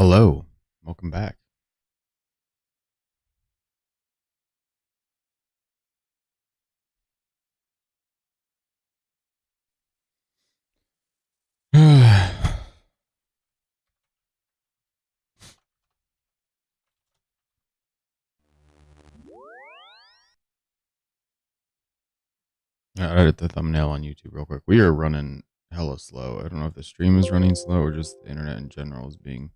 Hello, welcome back. I edit the thumbnail on YouTube real quick. We are running hella slow. I don't know if the stream is running slow or just the internet in general is being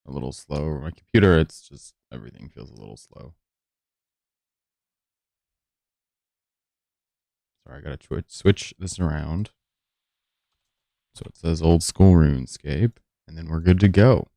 a little slow. My computer, it's just everything feels a little slow. Sorry, I gotta switch this around. So it says old school RuneScape, and then we're good to go.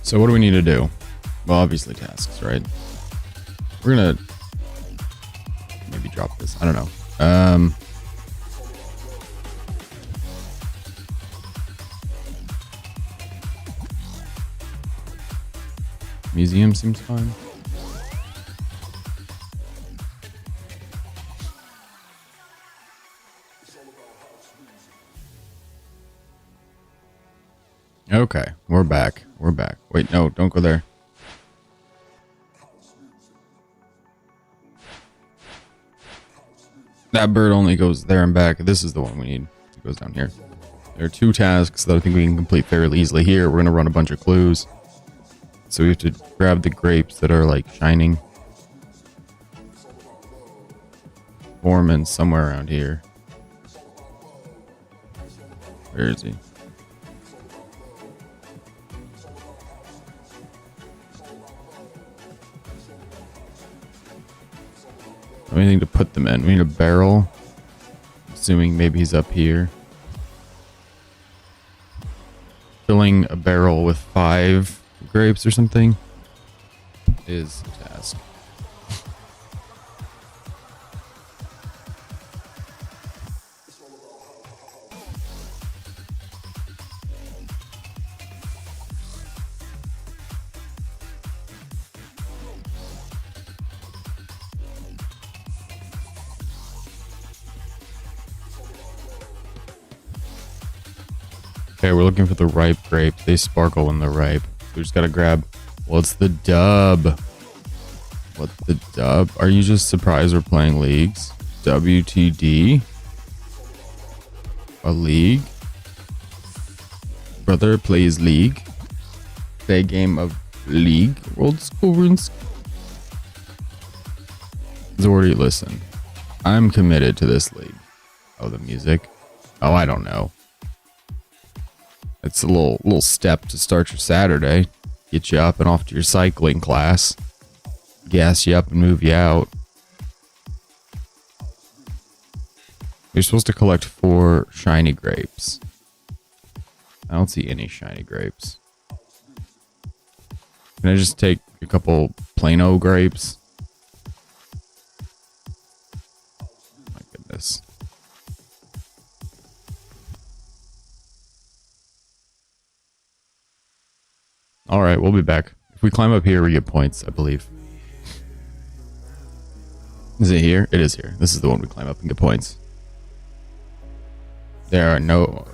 So what do we need to do? Well, obviously tasks, right? We're gonna maybe drop this. I don't know. Museum seems fine. Okay, we're back. We're back. Wait, no, don't go there. That bird only goes there and back. This is the one we need. It goes down here. There are two tasks that I think we can complete fairly easily here. We're going to run a bunch of clues. So we have to grab the grapes that are like shining. Foreman somewhere around here. Where is he? Anything to put them in. We need a barrel. Assuming maybe he's up here. Filling a barrel with 5 grapes or something is a task. Okay, we're looking for the ripe grape. They sparkle when they're ripe. We just gotta grab... What's the dub? What's the dub? Are you just surprised we're playing leagues? WTD? A league? Brother plays league? Play a game of league? Old school runes? Zordy, listen. I'm committed to this league. Oh, the music? Oh, I don't know. It's a little step to start your Saturday. Get you up and off to your cycling class. Gas you up and move you out. You're supposed to collect 4 shiny grapes. I don't see any shiny grapes. Can I just take a couple Plano grapes? My goodness. Alright, we'll be back. If we climb up here, we get points, I believe. Is it here? It is here. This is the one we climb up and get points. There are no...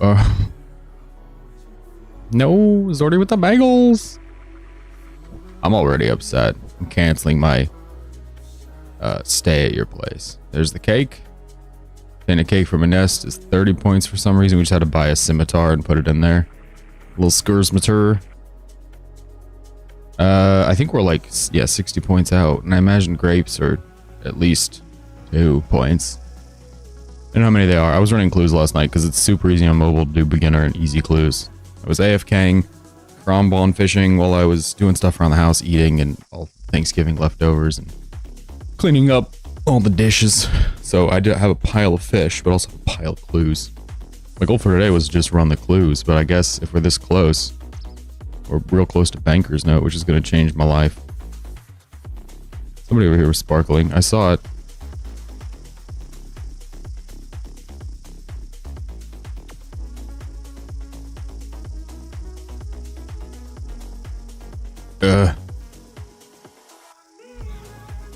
No, Zordy with the bagels! I'm already upset. I'm canceling my stay at your place. There's the cake. And a cake from a nest is 30 points for some reason. We just had to buy a scimitar and put it in there. A little Skursmatur. I think we're like, yeah, 60 points out. And I imagine grapes are at least 2 points. I don't know how many they are. I was running clues last night because it's super easy on mobile to do beginner and easy clues. I was AFKing, crumbon fishing while I was doing stuff around the house, eating and all Thanksgiving leftovers and cleaning up all the dishes. So I did have a pile of fish, but also a pile of clues. My goal for today was just run the clues, but I guess if we're this close, we're real close to Banker's Note, which is going to change my life. Somebody over here was sparkling. I saw it.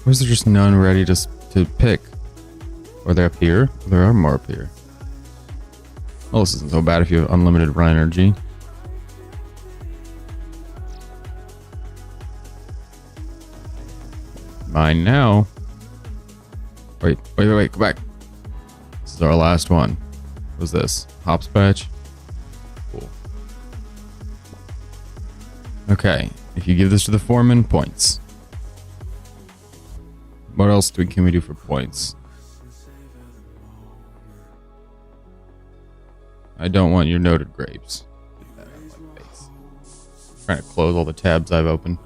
Where's there just none ready to pick? Are they up here? There are more up here. Well, this isn't so bad if you have unlimited run energy. Mine now. Wait, go back. This is our last one. What was this? Hopscotch? Cool. Okay, if you give this to the foreman, points. What else can we do for points? I don't want your noted grapes. Get that out of my face. I'm trying to close all the tabs I've opened.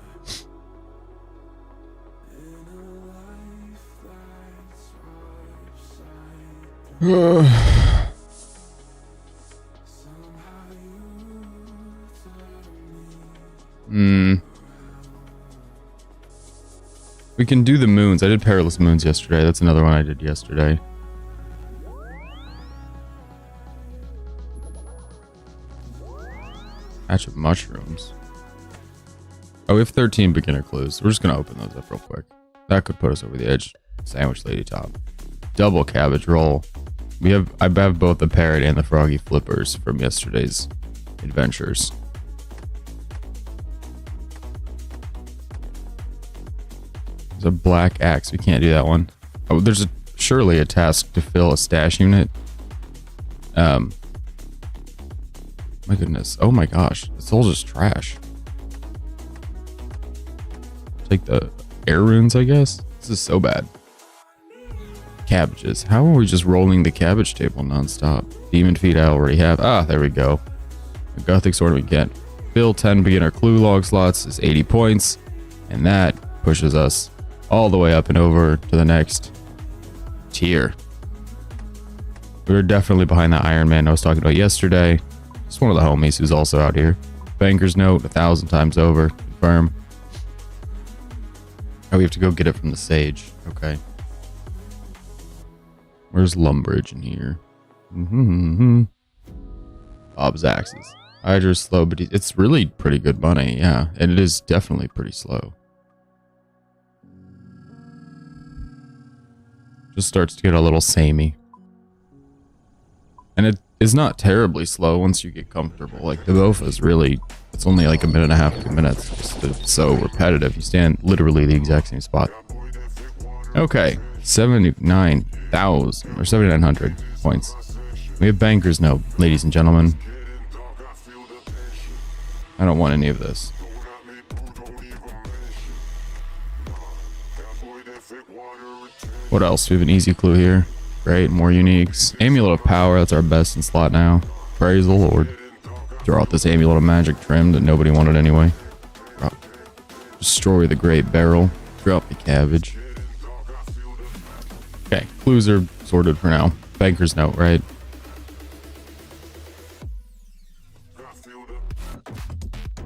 We can do the moons. I did Perilous Moons yesterday. That's another one I did yesterday. Patch of mushrooms. Oh, we have 13 beginner clues. We're just going to open those up real quick. That could put us over the edge. Sandwich Lady Top. Double cabbage roll. I have both the parrot and the froggy flippers from yesterday's adventures. There's a black axe. We can't do that one. Oh, there's surely a task to fill a stash unit. My goodness. Oh my gosh. It's all just trash. Take the air runes, I guess. This is so bad. Cabbages. How are we just rolling the cabbage table nonstop? Demon feet I already have. Ah, there we go. The Gothic sword we get. Fill 10 beginner clue log slots is 80 points. And that pushes us all the way up and over to the next tier. We were definitely behind that Iron Man I was talking about yesterday. Just one of the homies who's also out here. Banker's note 1,000 times over. Confirm. Oh, we have to go get it from the sage. Okay. Where's Lumbridge in here? Bob's axes. Hydra's slow, but it's really pretty good money. Yeah, and it is definitely pretty slow. Just starts to get a little samey. And it is not terribly slow once you get comfortable. Like the Bofa is really, it's only like 1.5 2 minutes. It's so repetitive. You stand literally the exact same spot. Okay, 79,000 or 7,900 points. We have Banker's Note, ladies and gentlemen. I don't want any of this. What else? We have an easy clue here. Great, more uniques. Amulet of Power, that's our best in slot now. Praise the Lord. Throw out this Amulet of Magic trim that nobody wanted anyway. Destroy the Great Barrel. Drop the cabbage. Okay, clues are sorted for now. Banker's Note, right?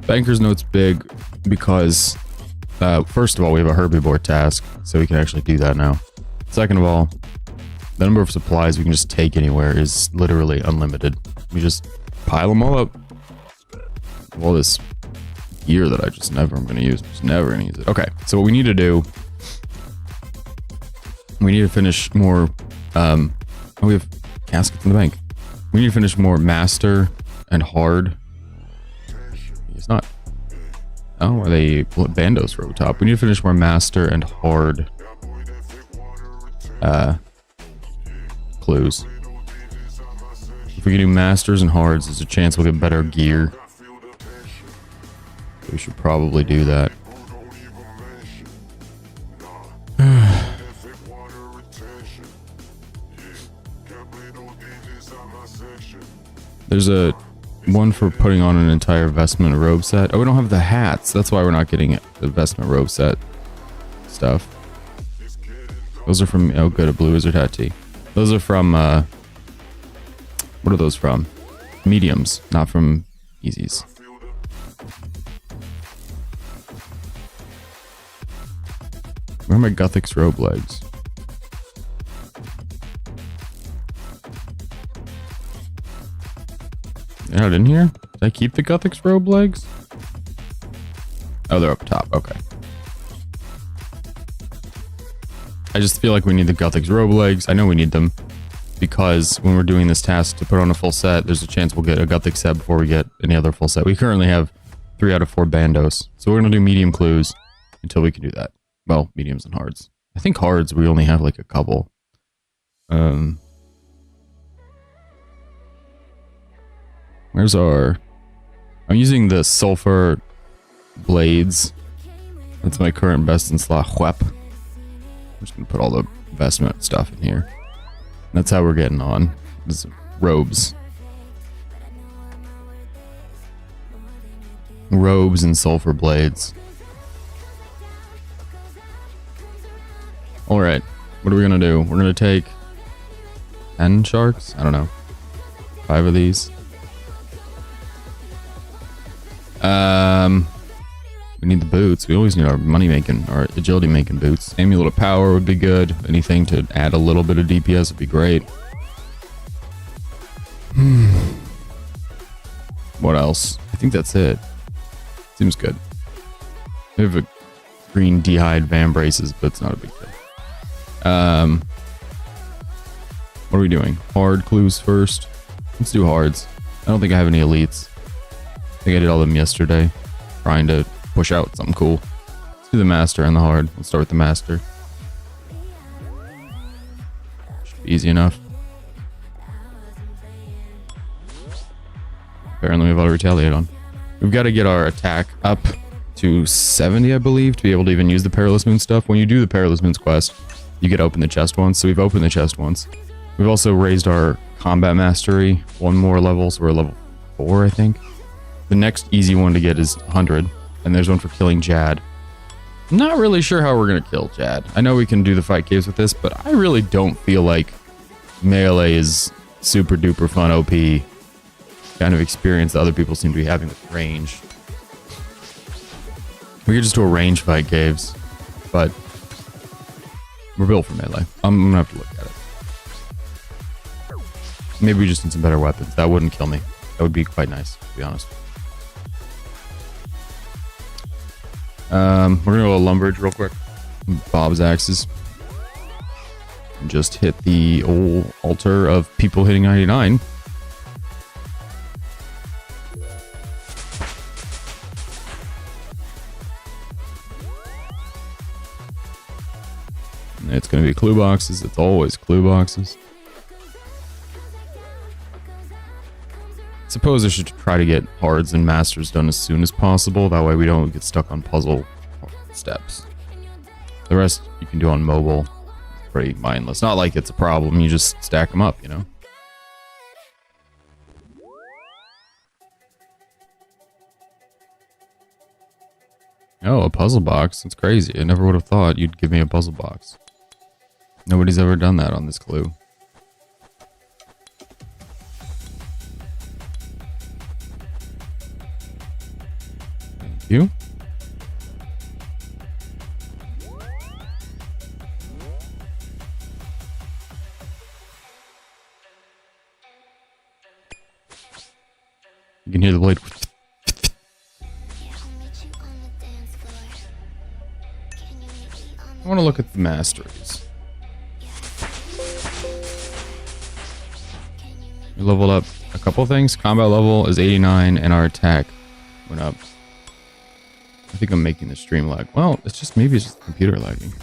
Banker's Note's big because, first of all, we have a herbivore task, so we can actually do that now. Second of all, the number of supplies we can just take anywhere is literally unlimited. We just pile them all up. All this gear that I just never am going to use. I'm just never going to use it. Okay, so what we need to do, we need to finish more, oh, we have caskets in the bank. We need to finish more master and hard. It's not. Oh, are they Bandos Row Top? We need to finish more master and hard clues. If we can do masters and hards, there's a chance we'll get better gear. We should probably do that. There's a one for putting on an entire vestment robe set. Oh, we don't have the hats. That's why we're not getting the vestment robe set stuff. Those are from, oh good, a blue wizard hat tee. Those are from, what are those from? Mediums, not from easies. Where are my Guthix robe legs? They're not in here? Did I keep the Guthix robe legs? Oh, they're up top. Okay. I just feel like we need the Guthix robe legs. I know we need them because when we're doing this task to put on a full set, there's a chance we'll get a Guthix set before we get any other full set. We currently have 3 out of 4 bandos. So we're going to do medium clues until we can do that. Well, mediums and hards. I think hards we only have like a couple. Where's our... I'm using the sulfur blades. That's my current best in slot whep. I'm just gonna put all the investment stuff in here. That's how we're getting on. This robes. Robes and sulfur blades. Alright, what are we gonna do? We're gonna take 10 sharks? I don't know. 5 of these. We need the boots. We always need our money making, our agility making boots. Amulet of power would be good. Anything to add a little bit of DPS would be great. What else? I think that's it. Seems good. We have a green D'hide Van braces, but it's not a big deal. What are we doing? Hard clues first. Let's do hards. I don't think I have any elites. I think I did all them yesterday. Trying to push out something cool. Let's do the master and the hard. Let's start with the master. Should be easy enough. Apparently we have auto retaliate on. We've got to get our attack up to 70, I believe, to be able to even use the Perilous Moon stuff. When you do the Perilous Moons quest, you get to open the chest once. So we've opened the chest once. We've also raised our combat mastery 1 more level, so we're level 4, I think. The next easy one to get is 100, and there's one for killing Jad. I'm not really sure how we're going to kill Jad. I know we can do the fight caves with this, but I really don't feel like melee is super duper fun OP kind of experience that other people seem to be having with range. We could just do a range fight caves, but we're built for melee. I'm going to have to look at it. Maybe we just need some better weapons. That wouldn't kill me. That would be quite nice, to be honest. We're gonna go to Lumbridge real quick. Bob's axes. And just hit the old altar of people hitting 99. And it's gonna be clue boxes. It's always clue boxes. Suppose I should try to get hards and masters done as soon as possible. That way we don't get stuck on puzzle steps. The rest you can do on mobile. It's pretty mindless. Not like it's a problem. You just stack them up, you know? Oh, a puzzle box. That's crazy. I never would have thought you'd give me a puzzle box. Nobody's ever done that on this clue. You? You can hear the blade. I want to look at the masteries. We leveled up a couple things. Combat level is 89 and our attack went up. I think I'm making the stream lag. Well, it's just, maybe it's just computer lagging.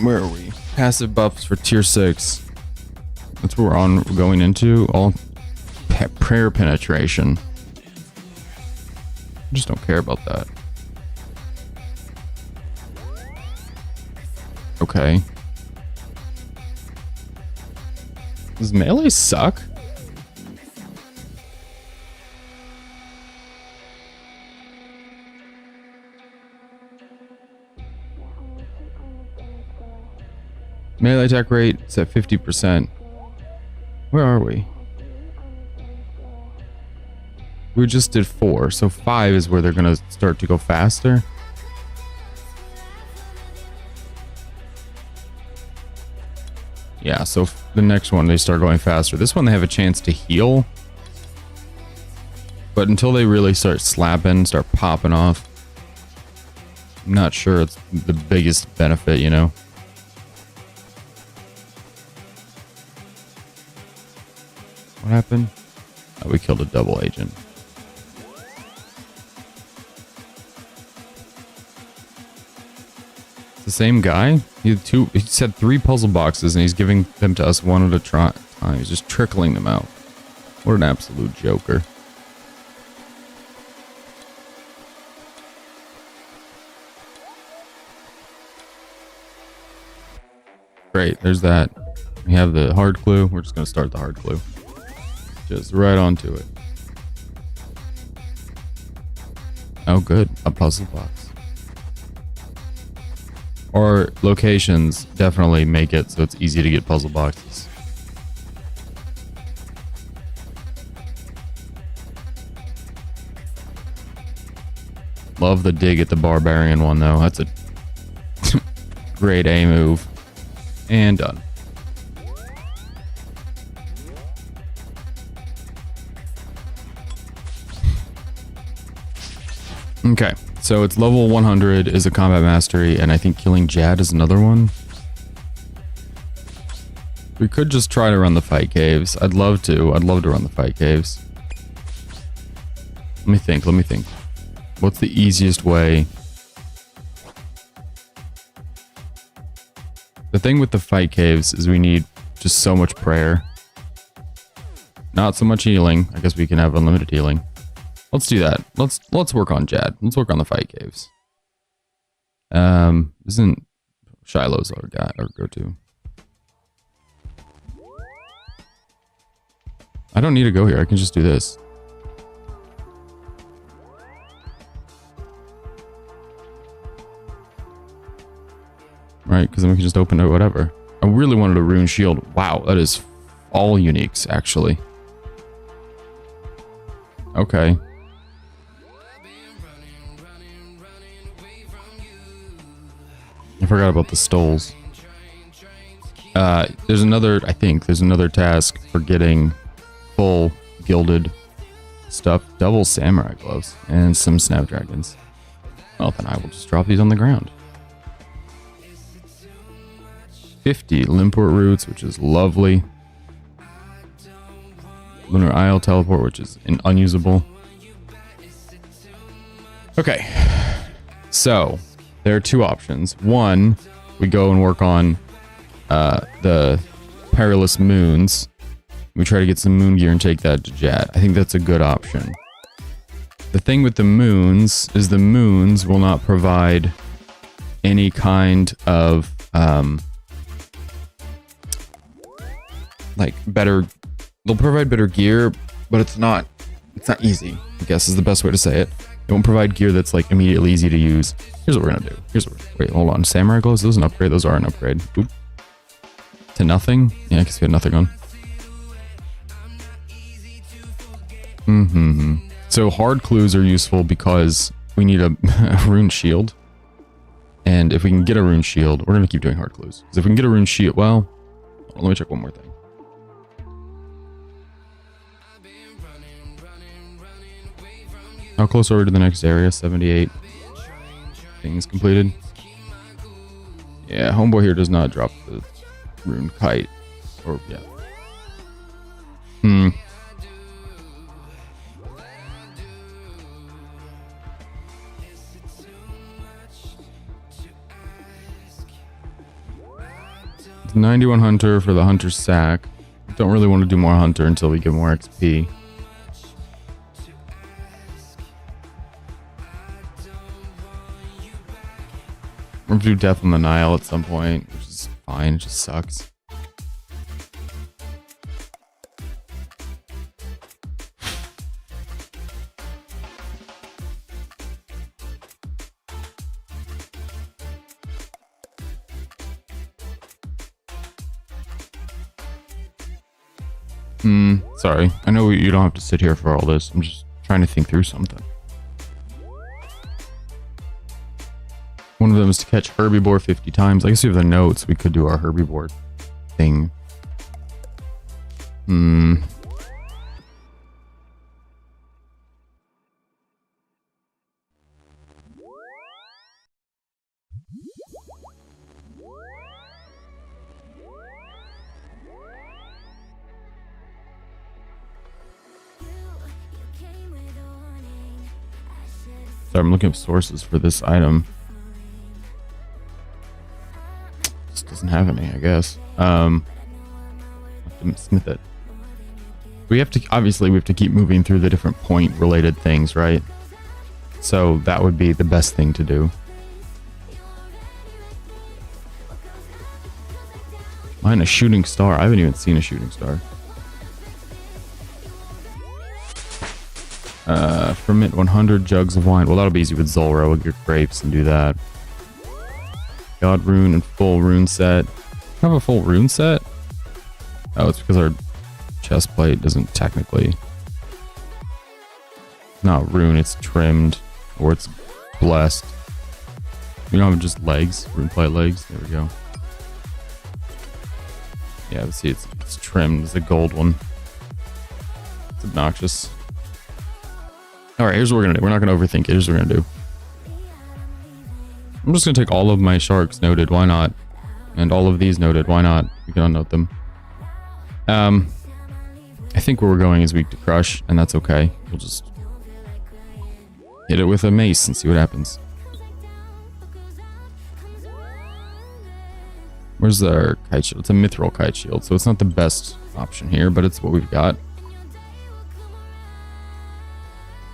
Where are we? Passive buffs for tier 6. That's what we're going into. All prayer penetration. I just don't care about that. Okay. Does melee suck? Melee attack rate is at 50%. Where are we? We just did 4, so 5 is where they're gonna start to go faster. Yeah, so the next one they start going faster. This one they have a chance to heal. But until they really start slapping, start popping off, I'm not sure it's the biggest benefit, you know? What happened? Oh, we killed a double agent. It's the same guy? He had 3 puzzle boxes and he's giving them to us one at a time. He's just trickling them out. What an absolute joker. Great, there's that. We have the hard clue. We're just going to start the hard clue. Just right onto it. Oh, good. A puzzle box. Or locations definitely make it so it's easy to get puzzle boxes. Love the dig at the barbarian one, though. That's a great A move. And done. Okay, so it's level 100 is a combat mastery, and I think killing Jad is another one. We could just try to run the fight caves. I'd love to run the fight caves. Let me think. What's the easiest way? The thing with the fight caves is we need just so much prayer. Not so much healing. I guess we can have unlimited healing. Let's do that. Let's work on Jad. Let's work on the fight caves. Isn't Shiloh's our guy, our go-to? I don't need to go here. I can just do this. Right, because then we can just open it, whatever. I really wanted a rune shield. Wow, that is all uniques, actually. Okay. I forgot about the stoles. There's another, I think, there's another task for getting full gilded stuff. Double samurai gloves and some snapdragons. Well, then I will just drop these on the ground. 50 Limport roots, which is lovely. Lunar Isle teleport, which is unusable. Okay. So, there are 2 options. One, we go and work on the Perilous Moons. We try to get some moon gear and take that to Jad. I think that's a good option. The thing with the moons is the moons will not provide any kind of like better, they'll provide better gear, but it's not easy, I guess is the best way to say it. It won't provide gear that's like immediately easy to use. Here's what we're gonna do. Wait, hold on. Samurai gloves, those are an upgrade. Those are an upgrade. Oop. To nothing? Yeah, I guess we had nothing on. So hard clues are useful because we need a rune shield. And if we can get a rune shield, we're gonna keep doing hard clues. Because if we can get a rune shield, well, let me check one more thing. How close are we to the next area? 78 things completed. Yeah, homeboy here does not drop the rune kite. Or, yeah. It's 91 hunter for the hunter sack. Don't really want to do more hunter until we get more XP. We're gonna do Death on the Nile at some point, which is fine, it just sucks. Sorry. I know you don't have to sit here for all this. I'm just Trying to think through something. One of them is to catch herbivore 50 times. I guess we have the notes. We could do our herbivore thing. So I'm looking at sources for this item. This doesn't have any, I guess. Have to smith it. We have to, obviously, we have to keep moving through the different point related things, right? So that would be the best thing to do. Mine a shooting star. I haven't even seen a shooting star. Ferment 100 jugs of wine. Well, that'll be easy with Zulrah. We'll get grapes and do that. God rune and full rune set. Have a full rune set? Oh, it's because our chest plate doesn't technically. Not rune, it's trimmed. Or it's blessed. We don't have just legs. Rune plate legs. There we go. Yeah, let's see, it's trimmed. It's a gold one. It's obnoxious. Alright, here's what we're gonna do. We're not gonna overthink it. Here's what we're gonna do. I'm just gonna take all of my sharks noted. Why not? And all of these noted. Why not? You can unnote them. I think where we're going is weak to crush, and that's okay. We'll just hit it with a mace and see what happens. Where's our kite shield? It's a mithril kite shield, so it's not the best option here, but it's what we've got.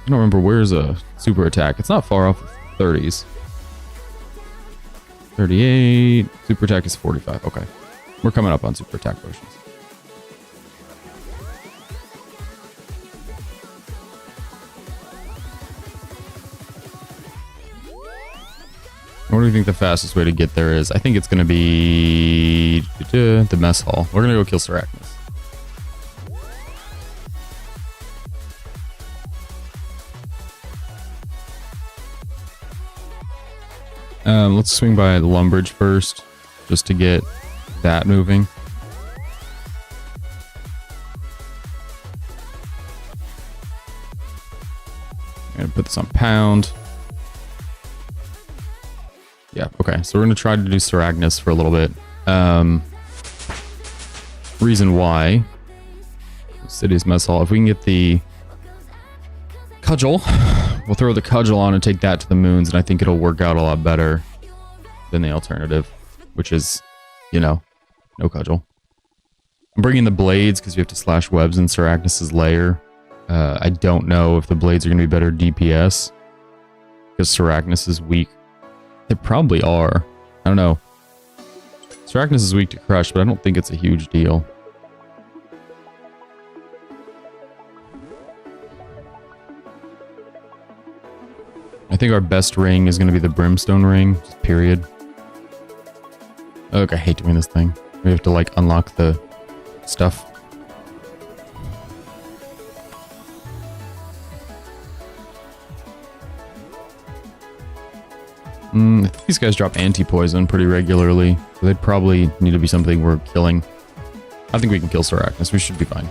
I don't remember where's a super attack. It's not far off of 30s. 38. Super attack is 45. Okay. We're coming up on super attack potions. What do you think the fastest way to get there is? I think it's going to be the mess hall. We're going to go kill Sarachnis. Let's swing by the Lumbridge first, just to get that moving. I'm going to put this on pound. Yeah, okay. So we're going to try to do Sarachnis for a little bit. Reason why. City's Mess Hall. If we can get the cudgel, we'll throw the cudgel on and take that to the moons, and I think it'll work out a lot better than the alternative, which is, you know, no cudgel. I'm bringing the blades because you have to slash webs in Sarachnis' lair. I don't know if the blades are going to be better DPS because Sarachnis is weak. They probably are. I don't know. Sarachnis is weak to crush, but I don't think it's a huge deal. I think our best ring is going to be the Brimstone ring, just period. Look, I hate doing this thing. We have to, like, unlock the stuff. I think these guys drop anti-poison pretty regularly, so they'd probably need to be something we're killing. I think we can kill Sarachnis. We should be fine.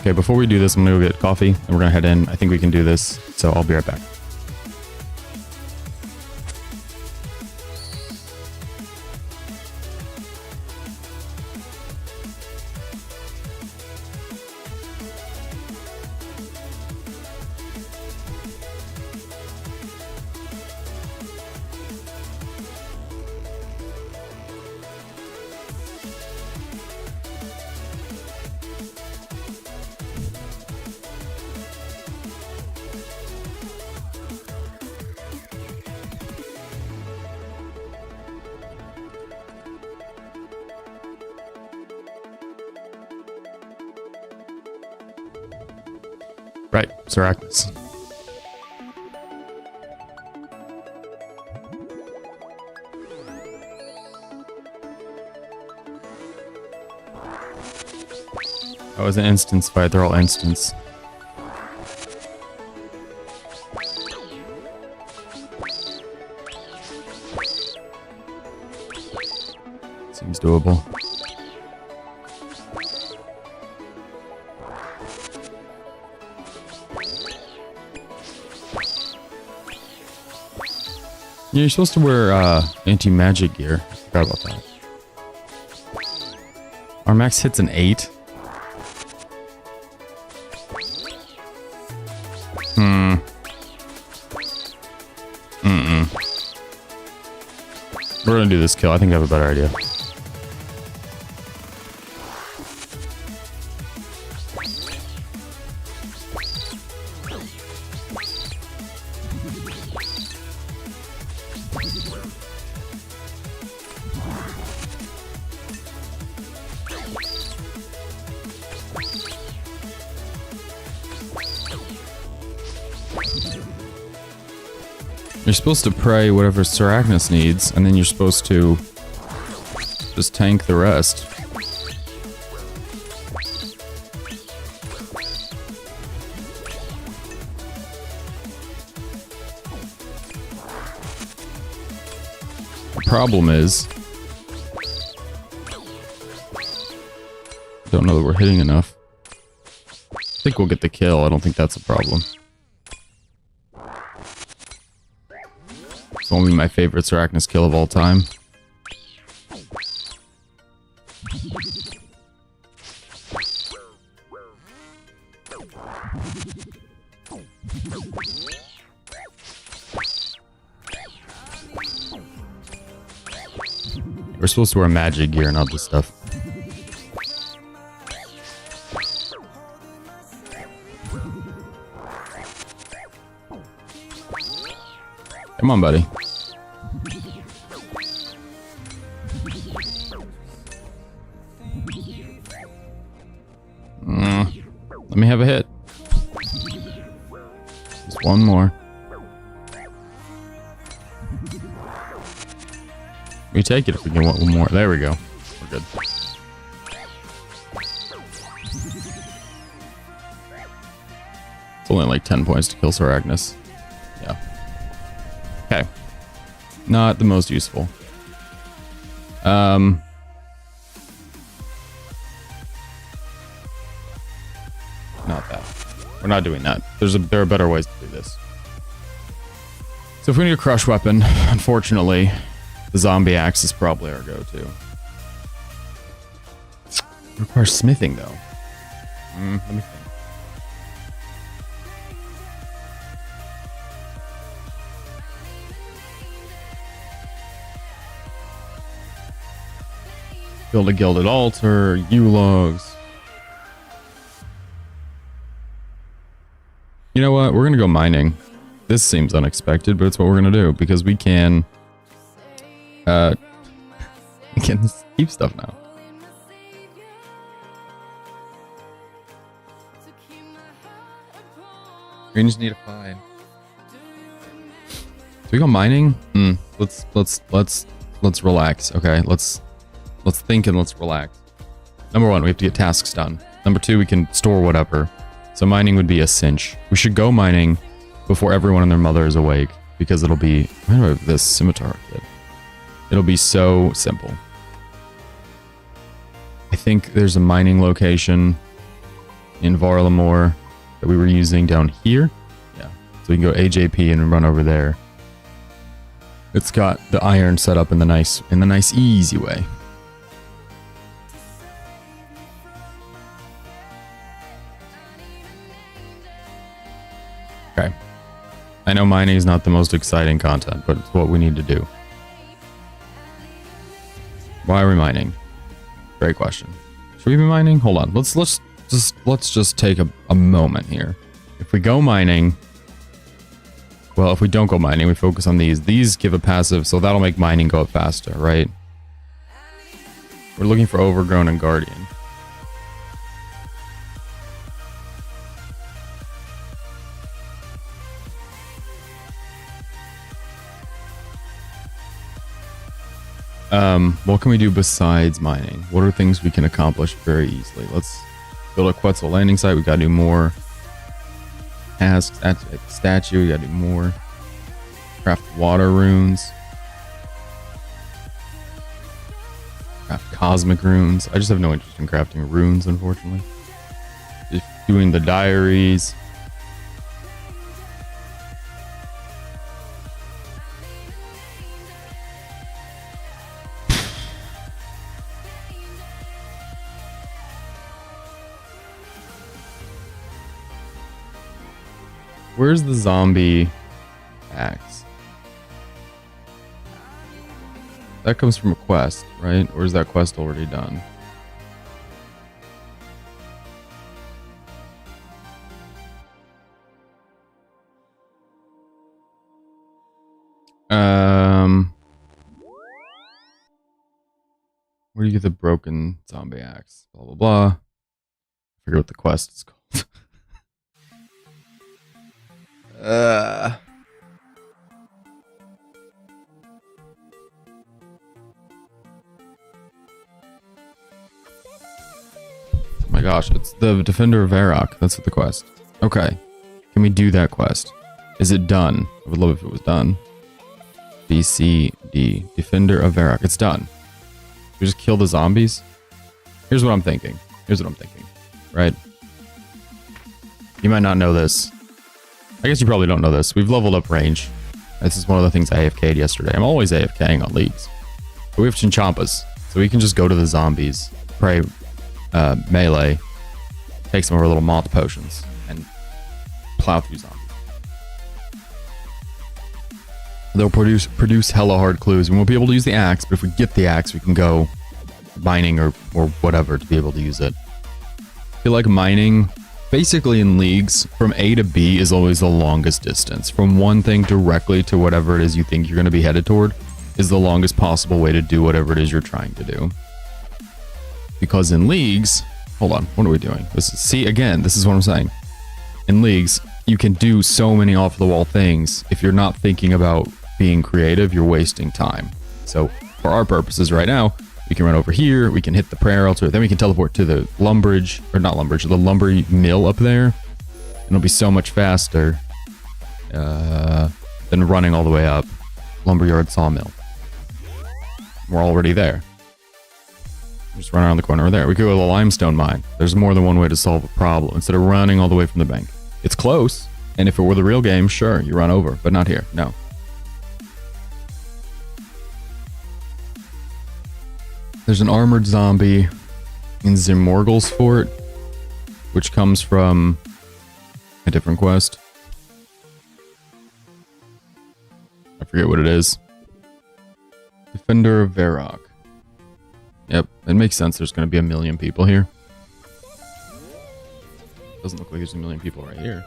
Okay, before we do this, I'm gonna go get coffee, and we're gonna head in. I think we can do this, so I'll be right back. Right, Sarachnis. Oh, it's an instance fight. They're all instance. Seems doable. Yeah, you're supposed to wear anti-magic gear. I forgot about that. Our max hits an 8. We're gonna do this kill. I think I have a better idea. You're supposed to pray whatever Sarachnis needs, and then you're supposed to just tank the rest. The problem is, don't know that we're hitting enough. I think we'll get the kill. I don't think that's a problem. It's only my favorite Sarachnis kill of all time. We're supposed to wear magic gear and all this stuff. Come on, buddy. Let me have a hit. Just one more. We take it if we can want one more. There we go. We're good. It's only like 10 points to kill Sarachnis. Yeah. Okay. Not the most useful. Not that. We're not doing that. There are better ways to do this. So if we need a crush weapon, unfortunately, the zombie axe is probably our go-to. It requires smithing, though. Let me think. Build a gilded altar, U-logs. You know what? We're gonna go mining. This seems unexpected, but it's what we're gonna do because we can keep stuff now. Greens need a find. Do we go mining? Let's relax. Okay, let's think and let's relax. Number one, we have to get tasks done. Number two, we can store whatever. So mining would be a cinch. We should go mining before everyone and their mother is awake because it'll be... Why do I have this scimitar kit? It'll be so simple. I think there's a mining location in Varlamore that we were using down here. Yeah. So we can go AJP and run over there. It's got the iron set up in the nice easy way. Okay. I know mining is not the most exciting content, but it's what we need to do. Why are we mining? Great question. Should we be mining? Hold on. Let's just take a moment here. If we go mining, well, if we don't go mining, we focus on these. These give a passive, so that'll make mining go up faster, right? We're looking for Overgrown and Guardian. What can we do besides mining? What are things we can accomplish very easily? Build a Quetzal landing site. We gotta do more tasks at the statue. We gotta do more. Craft water runes. Craft cosmic runes. I just have no interest in crafting runes, unfortunately. Just doing the diaries. Where's the zombie axe? That comes from a quest, right? Or is that quest already done? Where do you get the broken zombie axe? Blah, blah, blah. I forget what the quest is called. Oh my gosh, it's the Defender of Varrock. That's the quest. Okay. Can we do that quest? Is it done? I would love if it was done. BCD. Defender of Varrock. It's done. We just kill the zombies? Here's what I'm thinking. Right? You might not know this. I guess you probably don't know this. We've leveled up range. This is one of the things I AFK'd yesterday. I'm always AFKing on leagues. But we have Chinchampas. So we can just go to the zombies, pray melee, take some of our little moth potions, and plow through zombies. They'll produce hella hard clues. We won't be able to use the axe, but if we get the axe, we can go mining or whatever to be able to use it. I feel like mining, basically in leagues, from A to B is always the longest distance. From one thing directly to whatever it is you think you're going to be headed toward is the longest possible way to do whatever it is you're trying to do. Because in leagues, hold on, what are we doing? See, again, this is what I'm saying. In leagues, you can do so many off-the-wall things. If you're not thinking about being creative, you're wasting time. So for our purposes right now, we can run over here, we can hit the prayer altar, then we can teleport to the lumberage, or not lumberage, the lumber mill up there. And it'll be so much faster than running all the way up. Lumberyard sawmill. We're already there. Just run around the corner over there. We could go to the limestone mine. There's more than one way to solve a problem instead of running all the way from the bank. It's close, and if it were the real game, sure, you run over, but not here. No. There's an armored zombie in Zimorgel's fort, which comes from a different quest. I forget what it is. Defender of Varrock. Yep, it makes sense. There's going to be 1 million people here. Doesn't look like there's 1 million people right here.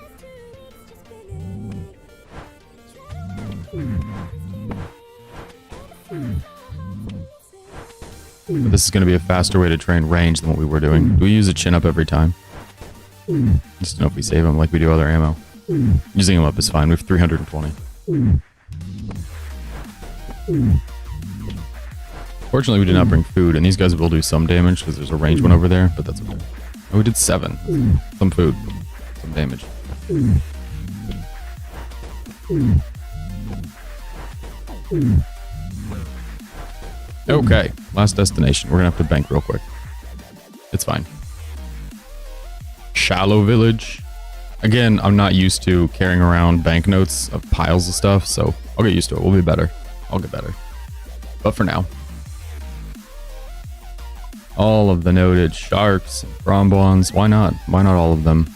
But this is going to be a faster way to train range than what we were doing. Do we use a chin up every time? Just to know if we save them like we do other ammo. Using them up is fine. We have 320. Fortunately, we did not bring food, and these guys will do some damage because there's a range one over there, but that's okay. Oh, we did 7. Some food. Some damage. Okay, last destination. We're gonna have to bank real quick. It's fine. Shallow Village. Again, I'm not used to carrying around banknotes of piles of stuff, so I'll get used to it. We'll be better. I'll get better. But for now, all of the noted sharks and Brombons. Why not? Why not all of them?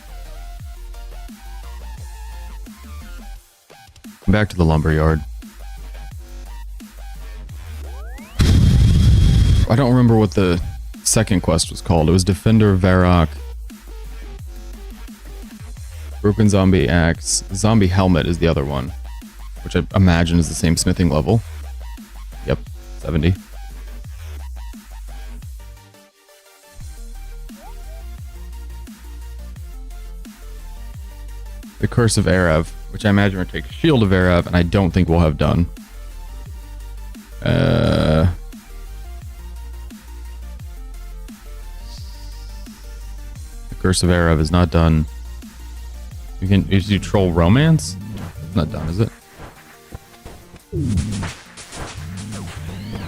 Back to the lumberyard. I don't remember what the second quest was called. It was Defender of Varrock. Broken zombie axe. Zombie helmet is the other one, which I imagine is the same smithing level. Yep, 70. The Curse of Arav, which I imagine will take Shield of Arav, and I don't think we'll have done. The Curse of Erev is not done. You can do Troll Romance? It's not done, is it?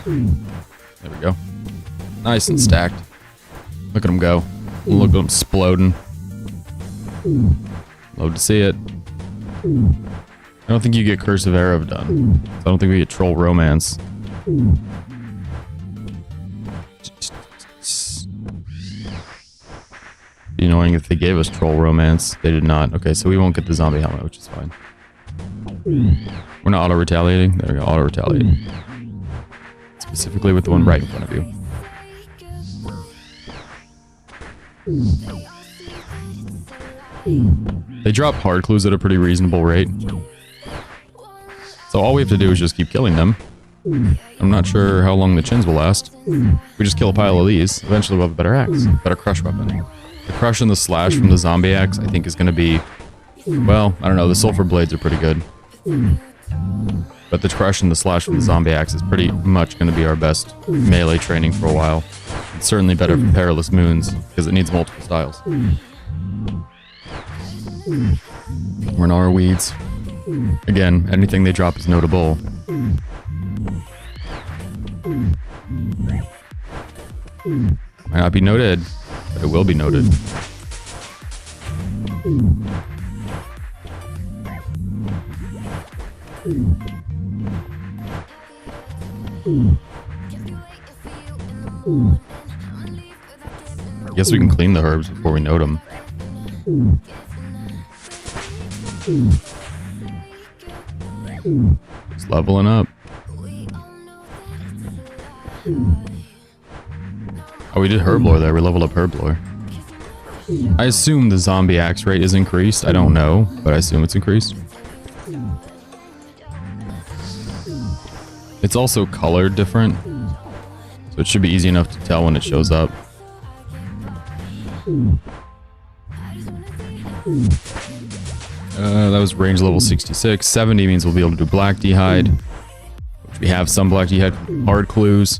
There we go. Nice and stacked. Look at them go. Look at them exploding. Love to see it. I don't think you get Curse of Erev done. So I don't think we get Troll Romance. Be annoying if they gave us Troll Romance. They did not. Okay, so we won't get the zombie helmet, which is fine. We're not auto-retaliating. There we go, auto-retaliate. Specifically with the one right in front of you. They drop hard clues at a pretty reasonable rate. So all we have to do is just keep killing them. I'm not sure how long the chins will last. We just kill a pile of these. Eventually we'll have a better axe. Better crush weapon. The crush and the slash from the zombie axe I think is going to be... Well, I don't know. The sulfur blades are pretty good. But the crush and the slash from the zombie axe is pretty much going to be our best melee training for a while. It's certainly better for Perilous Moons, because it needs multiple styles. Renar Weeds. Again, anything they drop is notable. Might not be noted, but it will be noted. I guess we can clean the herbs before we note them. Just leveling up. Oh, we did Herblore there. We leveled up Herblore. I assume the zombie axe rate is increased. I don't know, but I assume it's increased. It's also colored different, so it should be easy enough to tell when it shows up. That was range level 66. 70 means we'll be able to do Black D'hide, which we have some Black D'hide hard clues.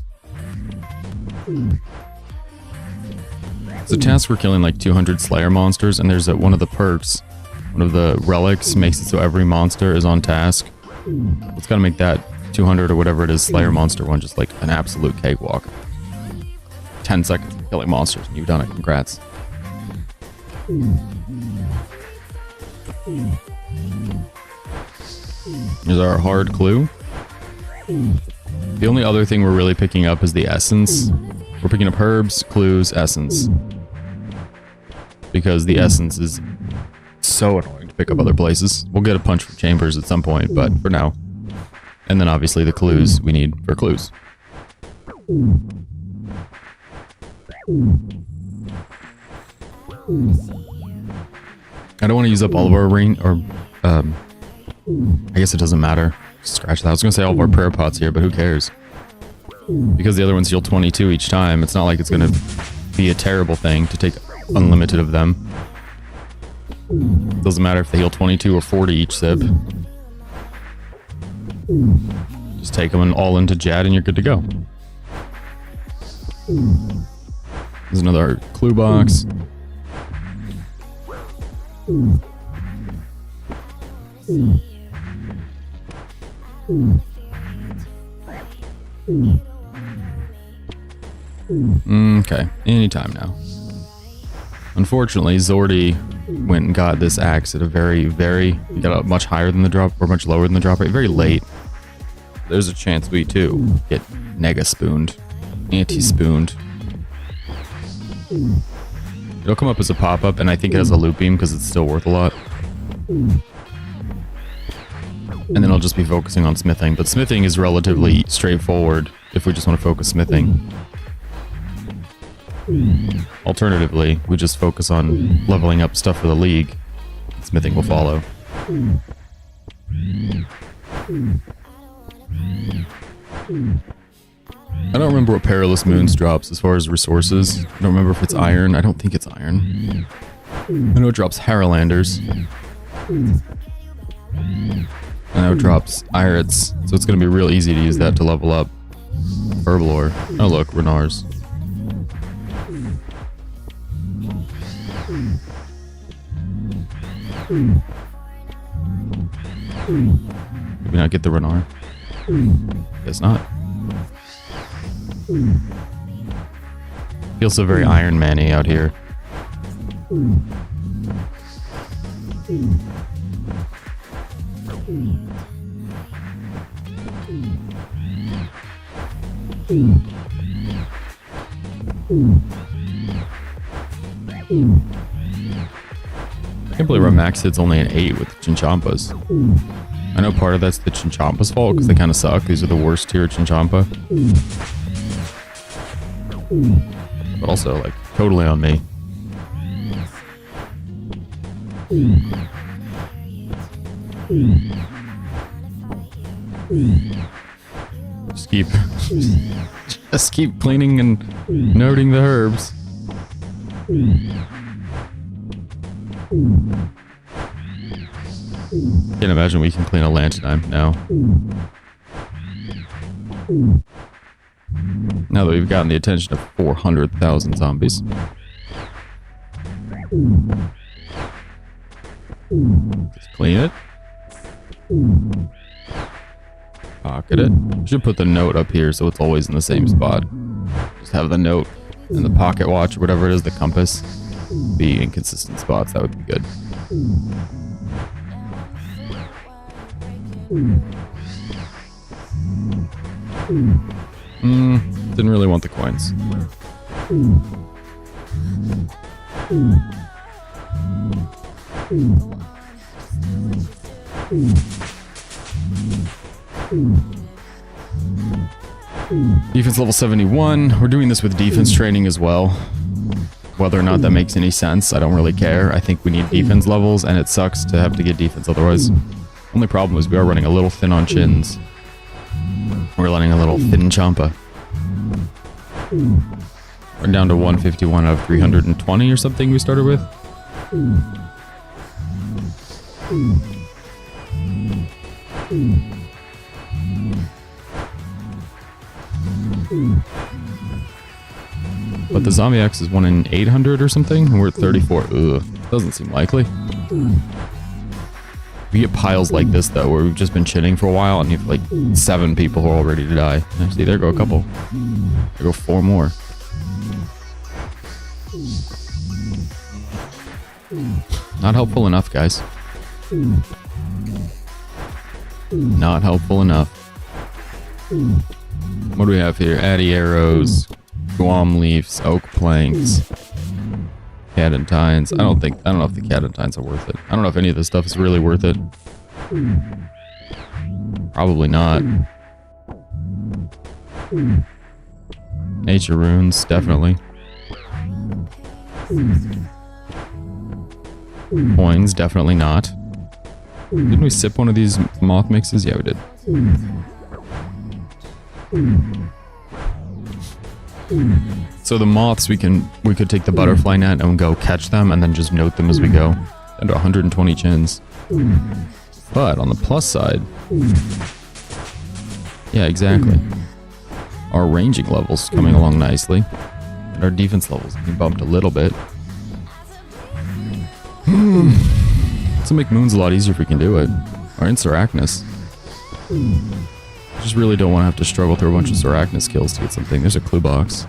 It's a task for killing like 200 Slayer monsters, and there's one of the perks, one of the relics makes it so every monster is on task. It's gotta make that 200 or whatever it is Slayer monster one just like an absolute cakewalk. 10 seconds of killing monsters and you've done it. Congrats. Here's our hard clue. The only other thing we're really picking up is the essence. We're picking up herbs, clues, essence. Because the essence is so annoying to pick up other places. We'll get a punch from chambers at some point, but for now. And then obviously the clues we need for clues. I don't want to use up all of our rain, or I guess it doesn't matter. Scratch that. I was going to say all of our prayer pots here, but who cares? Because the other ones heal 22 each time, it's not like it's going to be a terrible thing to take unlimited of them. Doesn't matter if they heal 22 or 40 each sip. Just take them all into Jad and you're good to go. There's another clue box. Okay, anytime now. Unfortunately, Zordi went and got this axe at a he got up much higher than the drop, or much lower than the drop rate, very late. There's a chance we too get nega-spooned, anti-spooned. It'll come up as a pop-up, and I think it has a loop beam because it's still worth a lot. And then I'll just be focusing on smithing, but smithing is relatively straightforward if we just want to focus smithing. Alternatively, we just focus on leveling up stuff for the league. Smithing will follow. I don't remember what Perilous Moons drops as far as resources. I don't remember if it's iron. I don't think it's iron. I know it drops Harrowlanders. I know it drops Irits, so it's going to be real easy to use that to level up Herblore. Oh look, Renars. Maybe not get the Renar. Guess not. Feels so very Iron Man-y out here. I can't believe our max hit's only an 8 with Chinchampas. I know part of that's the Chinchampa's fault because they kind of suck. These are the worst tier Chinchampa. But also, like, totally on me. Just keep cleaning and noting the herbs. Can't imagine we can clean a Lanternine now. Now that we've gotten the attention of 400,000 zombies. Just clean it. Pocket it. Should put the note up here so it's always in the same spot. Just have the note and the pocket watch or whatever it is, the compass, be in consistent spots. That would be good. Didn't really want the coins. Defense level 71. We're doing this with defense training as well. Whether or not that makes any sense, I don't really care. I think we need defense levels, and it sucks to have to get defense otherwise. Only problem is we are running a little thin on chins. We're letting a little thin Champa. We're down to 151 out of 320 or something we started with. But the Zombie X is 1 in 800 or something, and we're at 34. Ugh, doesn't seem likely. We get piles like this, though, where we've just been chinning for a while, and you have like 7 people who are all ready to die. See, there go a couple. There go 4 more. Not helpful enough, guys. Not helpful enough. What do we have here? Addy arrows, Guam leaves, oak planks, Cadentines. I don't know if the Cadentines are worth it. I don't know if any of this stuff is really worth it. Probably not. Nature runes, definitely. Coins, definitely not. Didn't we sip one of these moth mixes? Yeah, we did. So the moths, we could take the butterfly net and go catch them and then just note them as we go. Down to 120 chins. But on the plus side, yeah, exactly. Our ranging levels coming along nicely, and our defense levels being bumped a little bit. This will make moons a lot easier if we can do it. Or in Sarachnis. Just really don't want to have to struggle through a bunch of Sarachnis kills to get something. There's a clue box.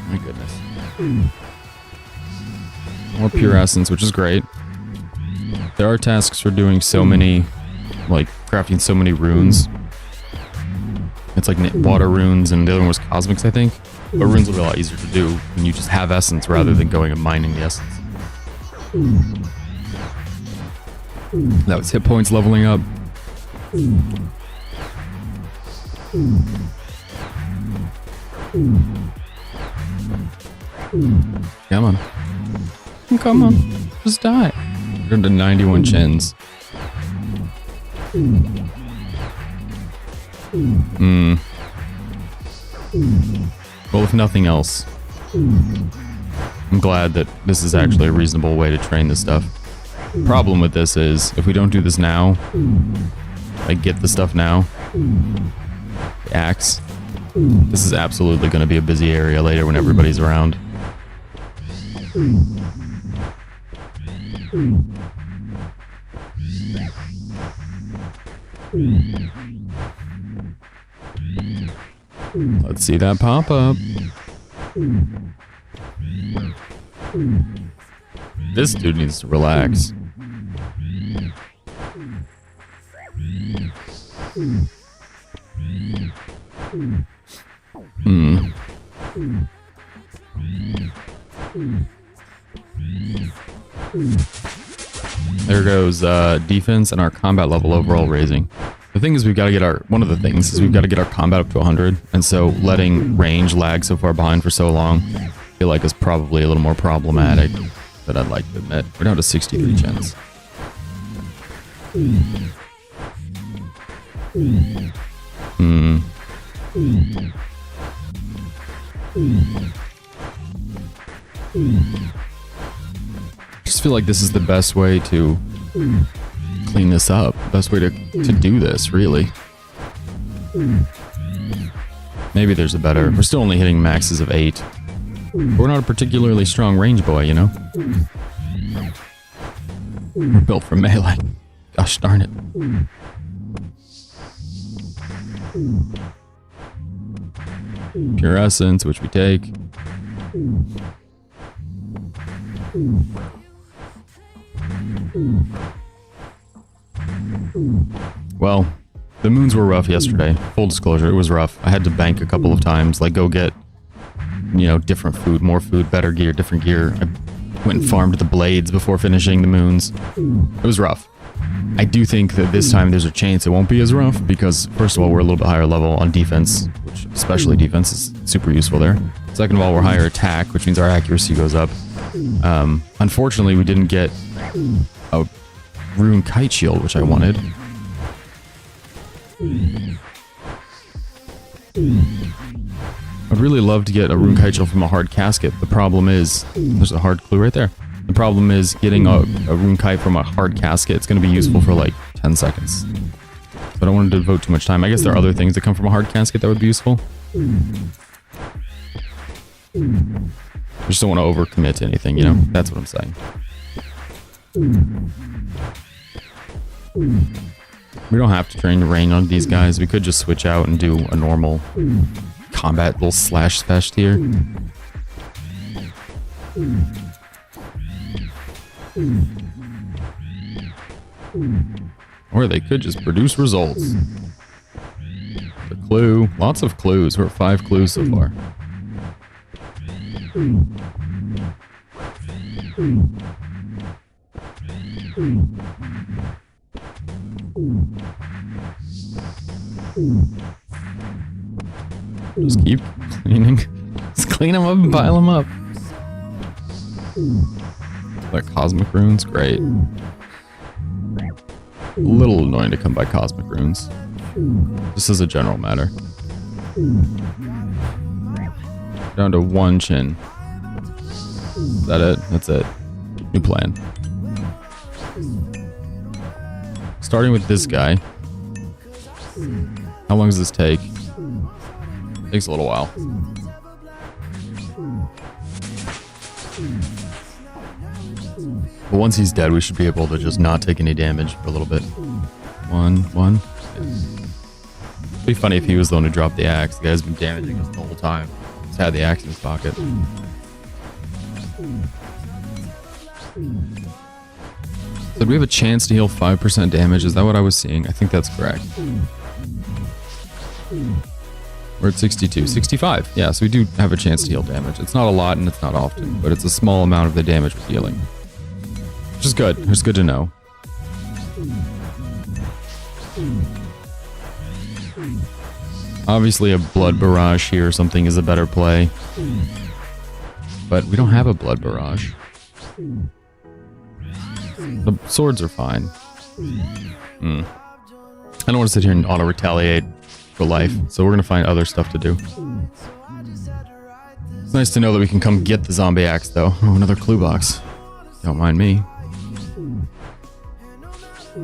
My goodness. More pure essence, which is great. There are tasks for doing so many, like crafting so many runes. It's like water runes, and the other one was cosmics, I think. But runes will be a lot easier to do when you just have essence rather than going and mining the essence. That was hit points leveling up. Come on. Come on. Just die. We're down to 91 chins. Well, if nothing else, I'm glad that this is actually a reasonable way to train this stuff. Problem with this is, if we don't do this now, like get the stuff now, the axe, this is absolutely going to be a busy area later when everybody's around. Let's see that pop up. This dude needs to relax. There goes defense and our combat level overall raising. The thing is, we've got to get one of the things is we've got to get our combat up to 100, and so letting range lag so far behind for so long, I feel like is probably a little more problematic than I'd like to admit. We're down to 63 gens. I just feel like this is the best way to clean this up. Best way to do this, really. Maybe there's a better... We're still only hitting maxes of 8. We're not a particularly strong range boy, you know? We're built for melee. Gosh darn it. Pure Essence, which we take. Well, the moons were rough yesterday. Full disclosure, it was rough. I had to bank a couple of times, like go get, you know, different food, more food, better gear, different gear. I went and farmed the blades before finishing the moons. It was rough. I do think that this time there's a chance it won't be as rough because, first of all, we're a little bit higher level on defense, which especially defense is super useful there. Second of all, we're higher attack, which means our accuracy goes up. Unfortunately, we didn't get a rune kite shield, which I wanted. I'd really love to get a rune kite shield from a hard casket. The problem is, there's a hard clue right there. The problem is getting a rune kite from a hard casket. It's going to be useful for like 10 seconds. But I don't want to devote too much time. I guess there are other things that come from a hard casket that would be useful. I just don't want to overcommit to anything, you know? That's what I'm saying. We don't have to train to rain on these guys. We could just switch out and do a normal combat little slash fest here. Or they could just produce results. The clue. Lots of clues. We're at 5 clues so far. Just keep cleaning. Just clean them up and pile them up. Like cosmic runes, great. A little annoying to come by cosmic runes. Just as a general matter. Down to 1 chin. Is that it? That's it. New plan. Starting with this guy. How long does this take? Takes a little while. But once he's dead, we should be able to just not take any damage for a little bit. 1. It'd be funny if he was the one who dropped the axe. The guy's been damaging us the whole time. He's had the axe in his pocket. So do we have a chance to heal 5% damage? Is that what I was seeing? I think that's correct. We're at 62. 65. Yeah, so we do have a chance to heal damage. It's not a lot and it's not often, but it's a small amount of the damage we're healing. Which is good. It's good to know. Obviously a blood barrage here or something is a better play. But we don't have a blood barrage. The swords are fine. I don't want to sit here and auto-retaliate for life, so we're going to find other stuff to do. It's nice to know that we can come get the zombie axe, though. Oh, another clue box. Don't mind me. I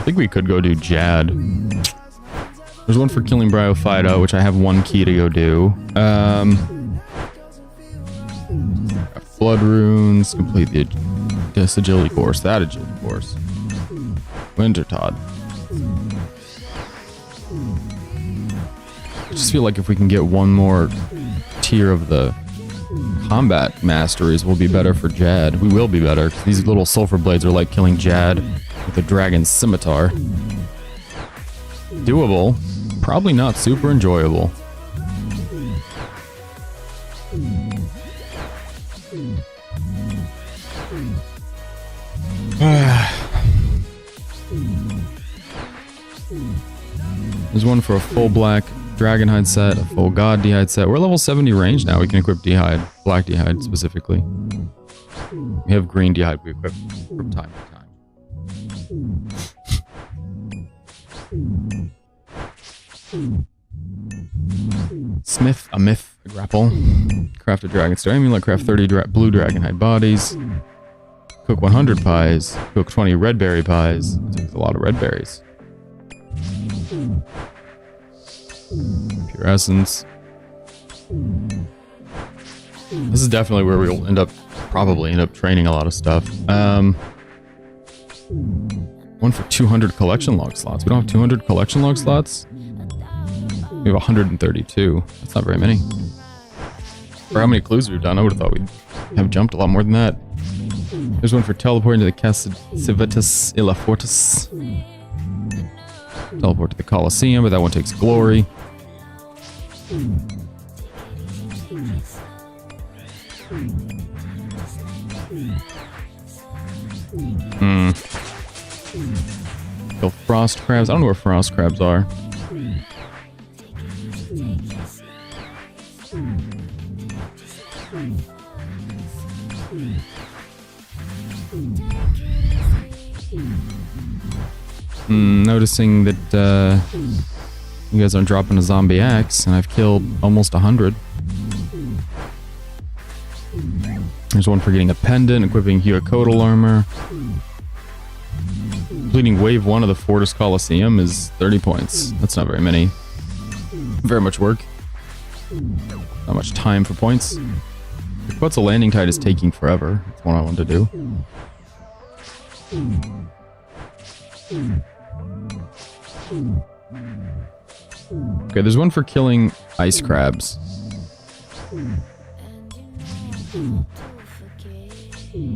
think we could go do Jad. There's one for killing Bryophyta, which I have one key to go do. Blood runes, complete this agility course, that agility course. Wintertodt. I just feel like if we can get one more tier of the combat masteries, we'll be better for Jad. We will be better. These little sulfur blades are like killing Jad with a dragon scimitar. Doable. Probably not super enjoyable. There's one for a full black Dragonhide set, a full God D'hide set. We're level 70 range now. We can equip D'hide, black D'hide specifically. We have green D'hide we equip from time to time. Smith, a myth, a grapple. Craft a dragon star amulet, craft 30 blue Dragonhide bodies. Cook 100 pies, cook 20 red berry pies. It takes a lot of red berries. Pure essence. This is definitely where we'll probably end up training a lot of stuff. One for 200 collection log slots. We don't have 200 collection log slots? We have 132. That's not very many. For how many clues we've done, I would have thought we'd have jumped a lot more than that. There's one for teleporting to the Casa Civitas Illa Fortis. Teleport to the Colosseum, but that one takes glory. Kill frost crabs. I don't know where frost crabs are. Noticing that you guys aren't dropping a zombie axe, and I've killed almost 100. There's one for getting a pendant, equipping Huacoatl armor. Completing wave 1 of the Fortis Colosseum is 30 points. That's not very many. Very much work. Not much time for points. The Quetzal Landing Tide is taking forever. That's one I want to do. Okay, there's one for killing ice crabs.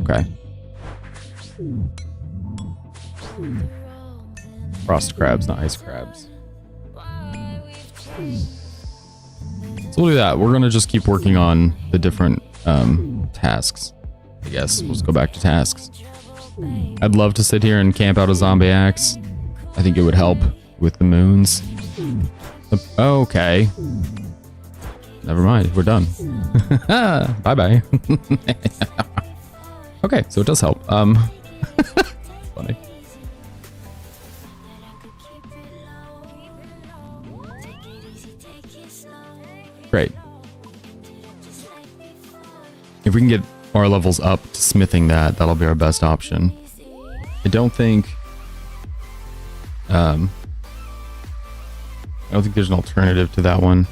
Okay. Frost crabs, not ice crabs. So we'll do that. We're gonna just keep working on the different tasks. I guess we'll just go back to tasks. I'd love to sit here and camp out a zombie axe. I think it would help with the moons. Okay. Never mind. We're done. Bye-bye. Okay, so it does help. Funny. Great. If we can get our levels up to smithing that'll be our best option. I don't think there's an alternative to that one.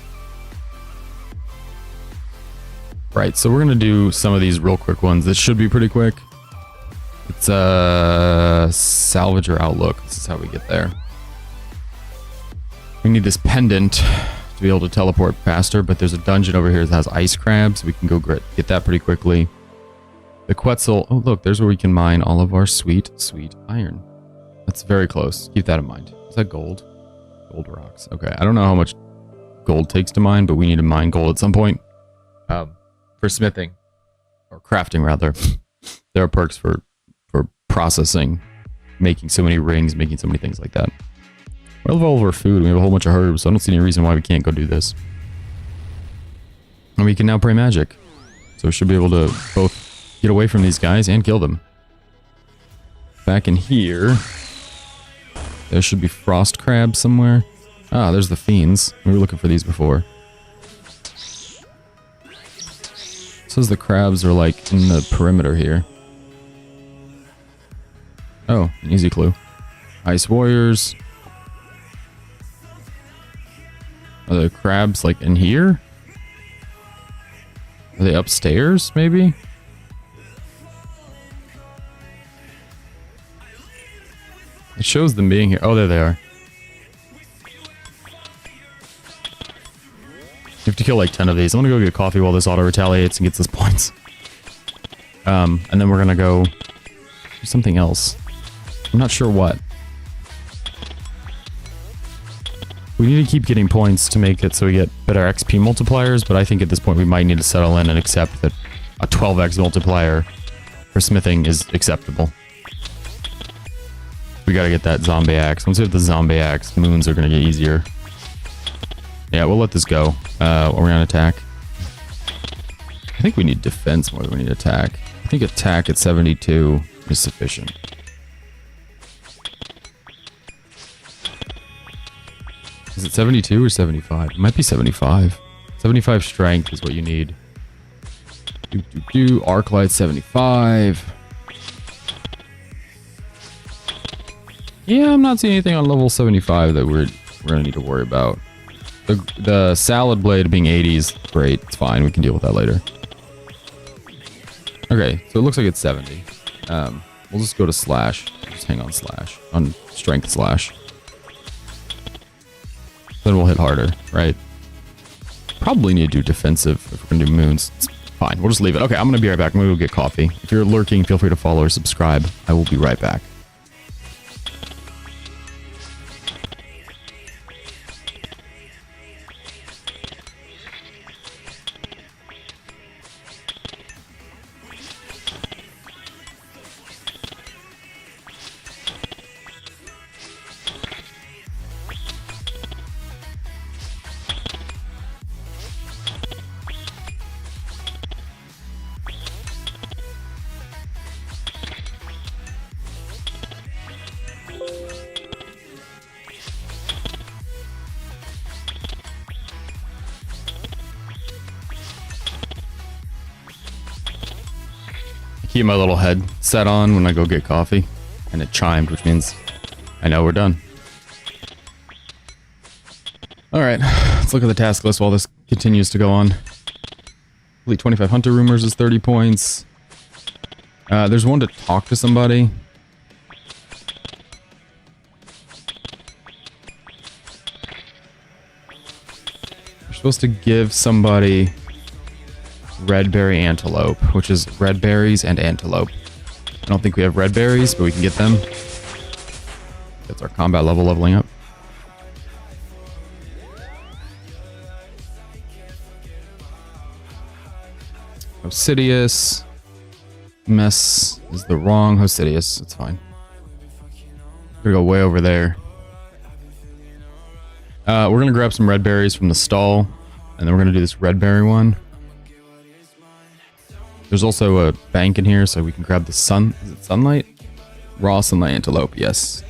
Right, so we're gonna do some of these real quick ones. This should be pretty quick. It's salvage or outlook. This is how we get there. We need this pendant to be able to teleport faster, but there's a dungeon over here that has ice crabs. We can go get that pretty quickly. The Quetzal. Oh, look, there's where we can mine all of our sweet, sweet iron. That's very close. Keep that in mind. Is that gold? Gold rocks. Okay, I don't know how much gold takes to mine, but we need to mine gold at some point. For smithing. Or crafting, rather. There are perks for processing. Making so many rings, making so many things like that. We have all of our food. We have a whole bunch of herbs, so I don't see any reason why we can't go do this. And we can now pray magic. So we should be able to both get away from these guys and kill them. Back in here, there should be frost crabs somewhere. Ah, there's the fiends. We were looking for these before. says the crabs are like in the perimeter here. Oh, an easy clue. Ice warriors. Are the crabs like in here? Are they upstairs, maybe? It shows them being here. Oh, there they are. You have to kill like 10 of these. I'm gonna go get coffee while this auto retaliates and gets us points. And then we're gonna go do something else. I'm not sure what. We need to keep getting points to make it so we get better XP multipliers, but I think at this point we might need to settle in and accept that a 12x multiplier for smithing is acceptable. We gotta get that zombie axe. Once we have the zombie axe, moons are gonna get easier. Yeah, we'll let this go. Are we on attack? I think we need defense more than we need attack. I think attack at 72 is sufficient. Is it 72 or 75? It might be 75. 75 strength is what you need. Arclight 75. Yeah, I'm not seeing anything on level 75 that we're gonna need to worry about. The salad blade being 80 is great. It's fine. We can deal with that later. Okay, so it looks like it's 70. We'll just go to slash. Just hang on slash. On strength slash. Then we'll hit harder, right? Probably need to do defensive if we're gonna do moons. It's fine. We'll just leave it. Okay, I'm gonna be right back. I'm gonna go get coffee. If you're lurking, feel free to follow or subscribe. I will be right back. Keep my little head set on when I go get coffee. And it chimed, which means I know we're done. Alright, let's look at the task list while this continues to go on. Complete 25 hunter rumors is 30 points. There's one to talk to somebody. We're supposed to give somebody red berry antelope, which is red berries and antelope. I don't think we have red berries, but we can get them. That's our combat level leveling up. Hosidius. Mess is the wrong Hosidius. It's fine. We're gonna go way over there. We're gonna grab some red berries from the stall, and then we're gonna do this red berry one. There's also a bank in here, so we can grab the sun. Is it sunlight? Raw sunlight antelope, yes.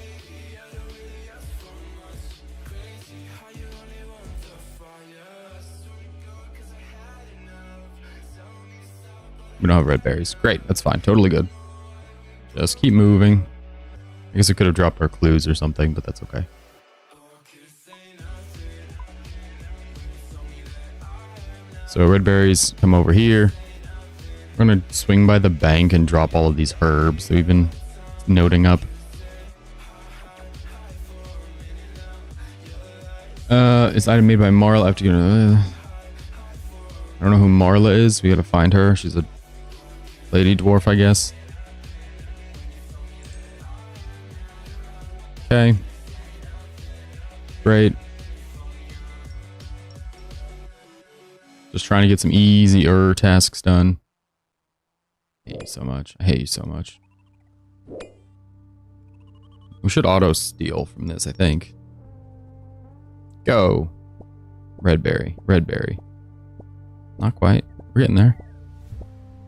We don't have red berries. Great, that's fine. Totally good. Just keep moving. I guess we could have dropped our clues or something, but that's okay. So red berries come over here. We're gonna swing by the bank and drop all of these herbs that we've been noting up. It's item made by Marla. I have to get I don't know who Marla is. We gotta find her. She's a lady dwarf, I guess. Okay. Great. Just trying to get some easier tasks done. I hate you so much. I hate you so much. We should auto steal from this, I think. Go. Red berry. Red berry. Not quite. We're getting there.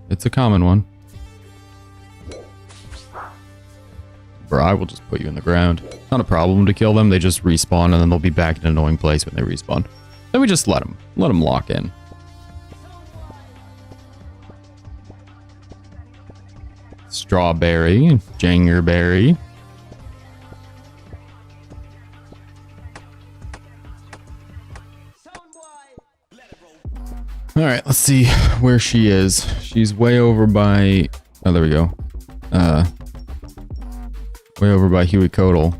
It's a common one. Bro, I will just put you in the ground. Not a problem to kill them. They just respawn and then they'll be back in an annoying place when they respawn. Then we just let them lock in. Strawberry. Jangerberry. Alright, let's see where she is. She's way over by... Oh, there we go. Way over by Hueco.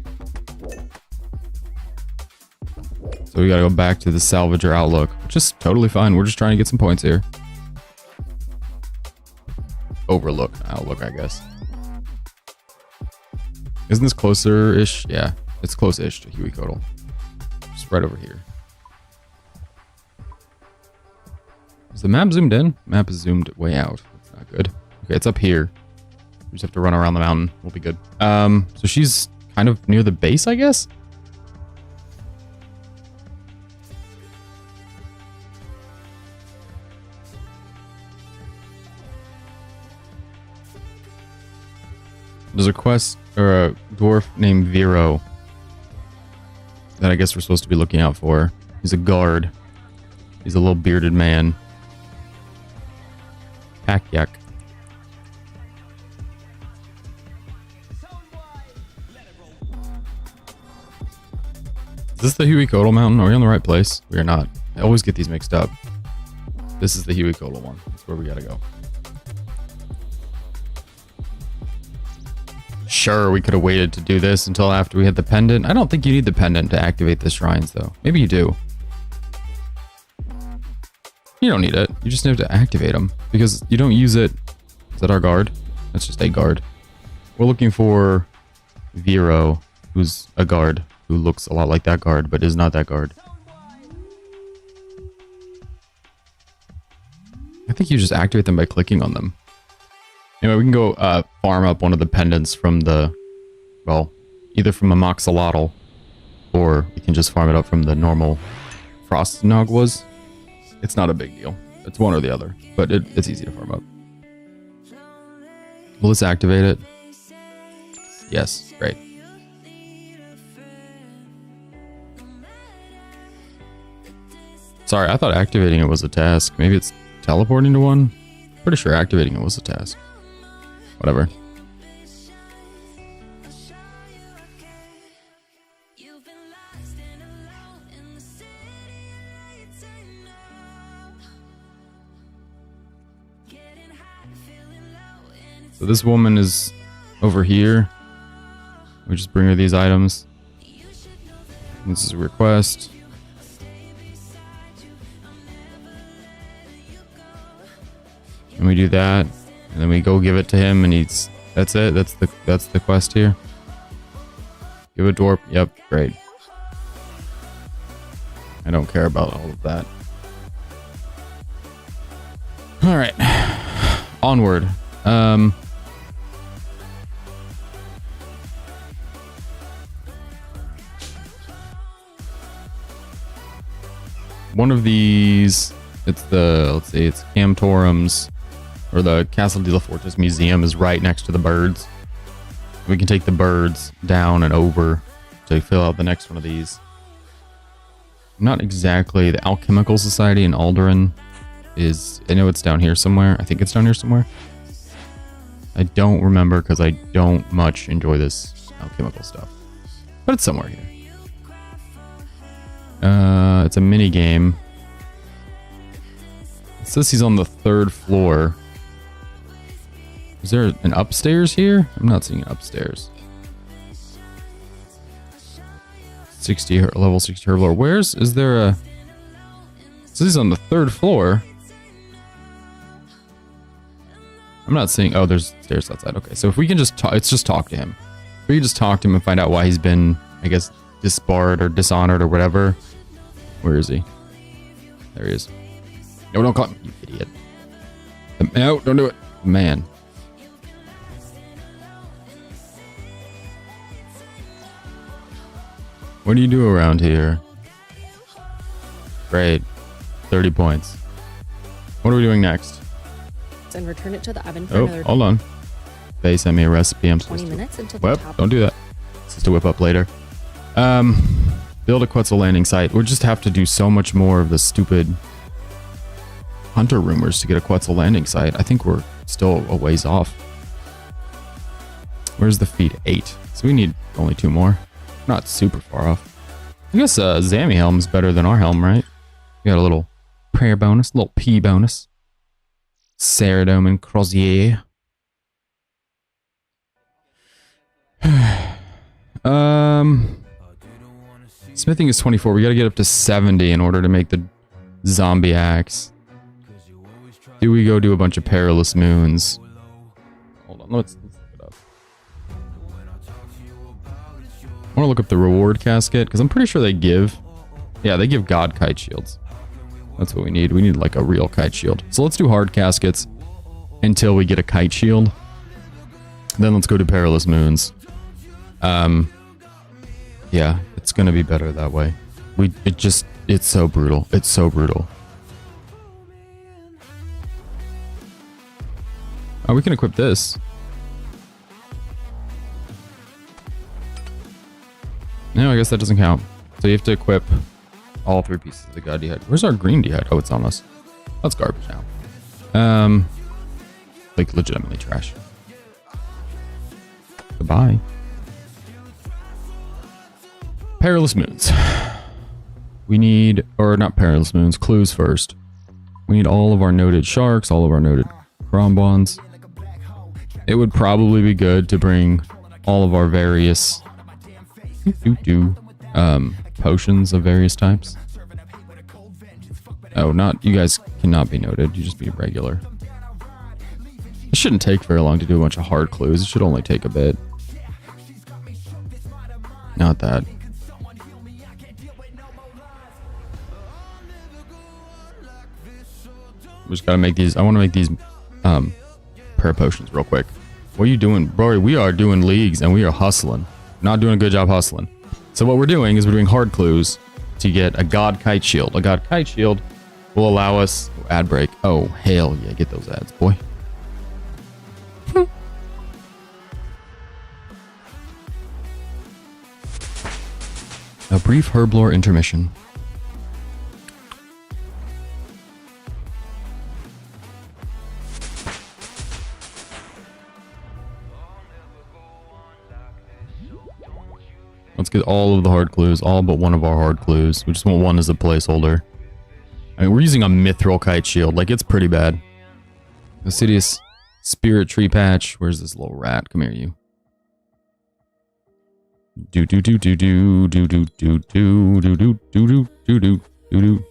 So we gotta go back to the Salvager Outlook, which is totally fine. We're just trying to get some points here. Overlook, Outlook, I guess. Isn't this closer-ish? Yeah, it's close-ish to Hueco. Just right over here. Is the map zoomed in? Map is zoomed way out. That's not good. Okay, it's up here. We just have to run around the mountain. We'll be good. So she's kind of near the base, I guess? There's a quest, or a dwarf named Vero that I guess we're supposed to be looking out for. He's a guard. He's a little bearded man. Pakyak. Is this the Hueco Mountain? Are we on the right place? We are not. I always get these mixed up. This is the Hueco one. That's where we gotta go. Sure, we could have waited to do this until after we hit the pendant. I don't think you need the pendant to activate the shrines, though. Maybe you do. You don't need it. You just have to activate them. Because you don't use it... Is that our guard? That's just a guard. We're looking for Vero, who's a guard, who looks a lot like that guard, but is not that guard. I think you just activate them by clicking on them. Anyway, we can go farm up one of the pendants from the... Well, either from a Moxolotl, or we can just farm it up from the normal Frostnogwas. It's not a big deal. It's one or the other, but it's easy to farm up. Will this activate it? Yes, great. Sorry, I thought activating it was a task. Maybe it's teleporting to one? Pretty sure activating it was a task. Whatever. So this woman is over here. We just bring her these items. This is a request. And we do that. And then we go give it to him and he's... That's it. That's the quest here. Give a dwarf. Yep, great. I don't care about all of that. Alright. Onward. One of these, it's the, let's see, it's Camtorum's, or the Castle de la Fortress Museum is right next to the birds. We can take the birds down and over to fill out the next one of these. Not exactly. The Alchemical Society in Alderaan is, I know it's down here somewhere. I think it's down here somewhere. I don't remember because I don't much enjoy this alchemical stuff. But it's somewhere here. It's a mini game. It says he's on the 3rd floor. Is there an upstairs here? I'm not seeing an upstairs. 60 level 60 herblore. Where's is there a? It says he's on the 3rd floor. I'm not seeing. Oh, there's stairs outside. Okay, so if we can just talk, it's just talk to him. If we can just talk to him and find out why he's been, I guess, disbarred or dishonored or whatever. Where is he? There he is. No, don't call him, you idiot. No, don't do it. Man. What do you do around here? Great. 30 points. What are we doing next? And return it to the oven for Oh, another hold on. They sent me a recipe. I'm 20 supposed to minutes until the whip. top. Don't do that. It's just to whip up later. Build a Quetzal landing site. We'll just have to do so much more of the stupid hunter rumors to get a Quetzal landing site. I think we're still a ways off. Where's the feet? 8. So we need only 2 more. Not super far off. I guess Zammy helm's better than our helm, right? We got a little prayer bonus, little P bonus. Ceridome and Crozier. Smithing is 24. We gotta get up to 70 in order to make the zombie axe. Do we go do a bunch of perilous moons? Hold on, let's look it up. I want to look up the reward casket because I'm pretty sure they give. Yeah, they give God kite shields. That's what we need. We need like a real kite shield. So let's do hard caskets until we get a kite shield. Then let's go to perilous moons. Yeah, it's gonna be better that way. It's so brutal. It's so brutal. Oh, we can equip this. No, I guess that doesn't count. So you have to equip all 3 pieces of the God Dehyde. Where's our green Dehyde? Oh, it's on us. That's garbage now. Like legitimately trash. Goodbye. Perilous moons. We need, or not perilous moons, clues first. We need all of our noted sharks, all of our noted Grombons. It would probably be good to bring all of our various potions of various types. Oh, not, you guys cannot be noted, you just be regular. It shouldn't take very long to do a bunch of hard clues, it should only take a bit. Not that. We just gotta make these, I wanna make these, prayer potions real quick. What are you doing? Bro, we are doing leagues and we are hustling. Not doing a good job hustling. So what we're doing is we're doing hard clues to get a God kite shield. A God kite shield will allow us, ad break. Oh, hell yeah, get those ads, boy. A brief herblore intermission. Let's get all of the hard clues, all but one of our hard clues. We just want one as a placeholder. I mean, we're using a mithril kite shield. Like, it's pretty bad. Assidious spirit tree patch. Where's this little rat? Come here, you. Do do do do do do do do do do do do do do do do.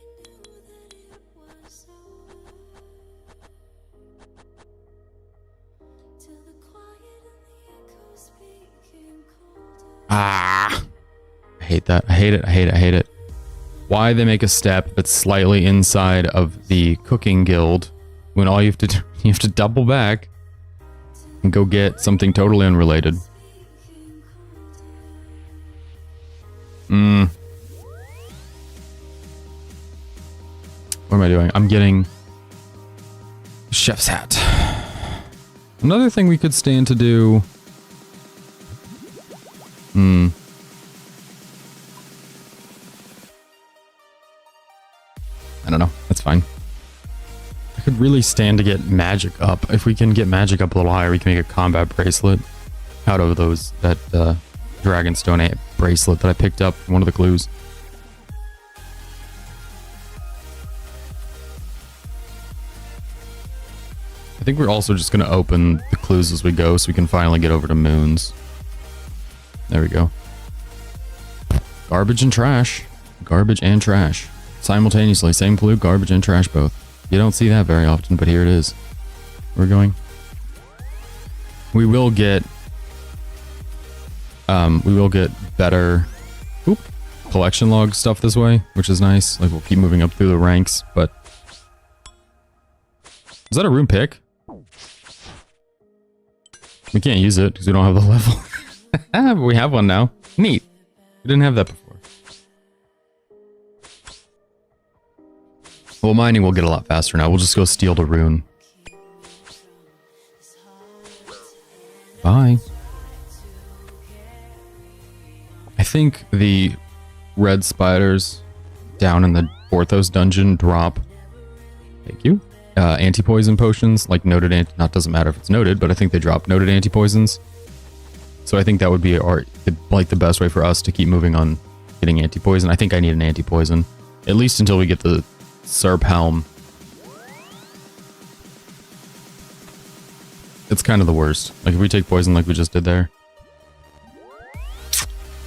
Ah, I hate that. I hate it. I hate it. I hate it. Why they make a step that's slightly inside of the cooking guild when all you have to do, you have to double back and go get something totally unrelated. What am I doing? I'm getting chef's hat. Another thing we could stand to do. I don't know. That's fine. I could really stand to get magic up. If we can get magic up a little higher, we can make a combat bracelet out of those, that Dragonstone bracelet that I picked up from one of the clues. I think we're also just going to open the clues as we go so we can finally get over to moons. There we go. Garbage and trash. Garbage and trash. Simultaneously. Same clue, garbage and trash both. You don't see that very often, but here it is. We're going. We will get better collection log stuff this way, which is nice. Like, we'll keep moving up through the ranks, but... Is that a rune pick? We can't use it because we don't have the level. But we have one now. Neat. We didn't have that before. Well, mining will get a lot faster now. We'll just go steal the rune. Bye. I think the red spiders down in the Orthos dungeon drop. Thank you. Anti-poison potions, like noted doesn't matter if it's noted, but I think they drop noted anti-poisons. So I think that would be the best way for us to keep moving on getting anti-poison. I think I need an anti-poison. At least until we get the Serp Helm. It's kind of the worst. Like if we take poison like we just did there,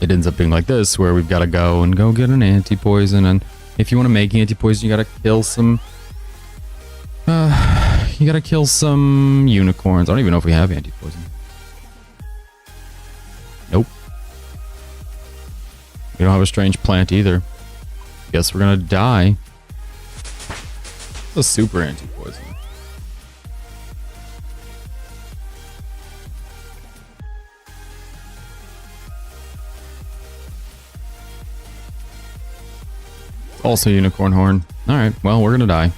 it ends up being like this, where we've got to go get an anti-poison. And if you want to make anti-poison, you got to kill some... you got to kill some unicorns. I don't even know if we have anti-poison. Nope. We don't have a strange plant either. Guess we're gonna die. It's a super anti-poison. Also unicorn horn. Alright, well, we're gonna die.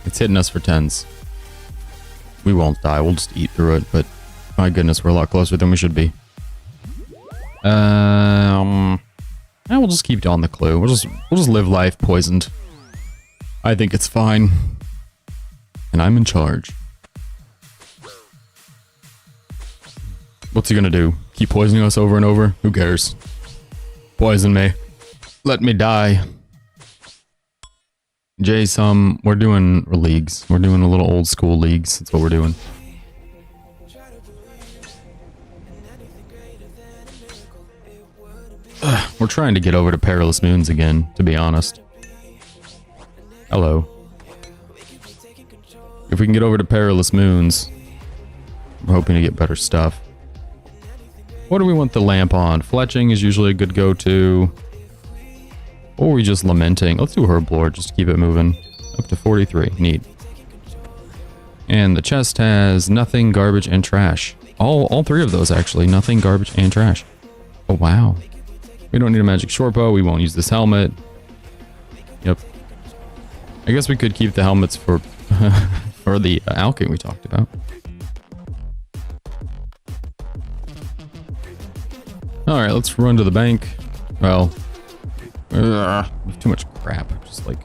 It's hitting us for 10s. We won't die, we'll just eat through it, but my goodness, we're a lot closer than we should be. We'll just keep on the clue. We'll just live life poisoned. I think it's fine. And I'm in charge. What's he gonna do? Keep poisoning us over and over? Who cares? Poison me. Let me die. Jason, we're doing leagues. We're doing a little old school leagues. That's what we're doing. We're trying to get over to Perilous Moons again, to be honest. Hello. If we can get over to Perilous Moons, we're hoping to get better stuff. What do we want the lamp on? Fletching is usually a good go-to. Or are we just lamenting? Let's do Herblore, just to keep it moving. Up to 43. Neat. And the chest has nothing, garbage, and trash. All three of those, actually. Nothing, garbage, and trash. Oh, wow. We don't need a magic short bow. We won't use this helmet. Yep. I guess we could keep the helmets for for the Alking we talked about. Alright, let's run to the bank. Well, we have too much crap. Just like...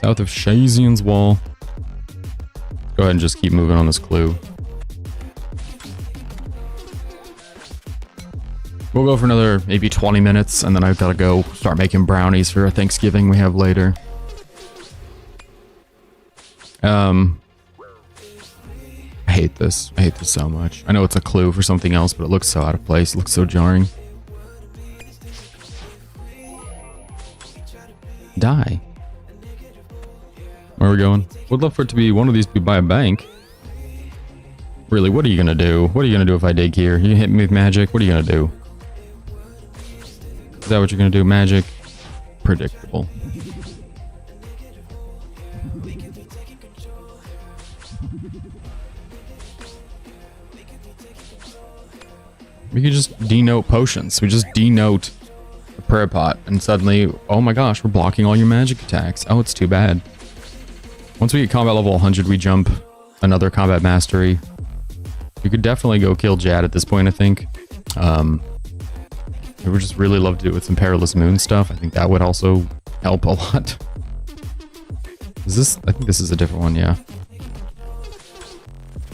south of Shazian's Wall. Go ahead and just keep moving on this clue. We'll go for another maybe 20 minutes, and then I've got to go start making brownies for a Thanksgiving we have later. I hate this. I hate this so much. I know it's a clue for something else, but it looks so out of place. It looks so jarring. Die. Where are we going? Would love for it to be one of these to be by a bank. Really, what are you gonna do? What are you gonna do if I dig here? You hit me with magic? What are you gonna do? Is that what you're gonna do? Magic? Predictable. We could just denote potions. We just denote a prayer pot, and suddenly, oh my gosh, we're blocking all your magic attacks. Oh, it's too bad. Once we get combat level 100, we jump another combat mastery. You could definitely go kill Jad at this point, I think. I would just really love to do it with some Perilous Moon stuff. I think that would also help a lot. Is this? I think this is a different one, yeah.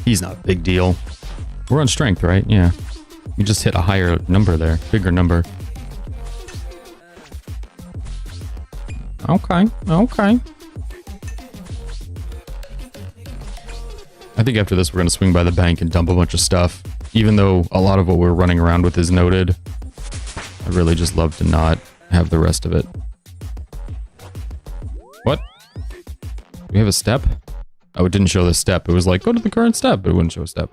He's not a big deal. We're on strength, right? Yeah. We just hit a higher number there. Bigger number. Okay. Okay. I think after this we're going to swing by the bank and dump a bunch of stuff. Even though a lot of what we're running around with is noted. I really just love to not have the rest of it. What? Do we have a step? Oh, it didn't show the step. It was like, go to the current step, but it wouldn't show a step.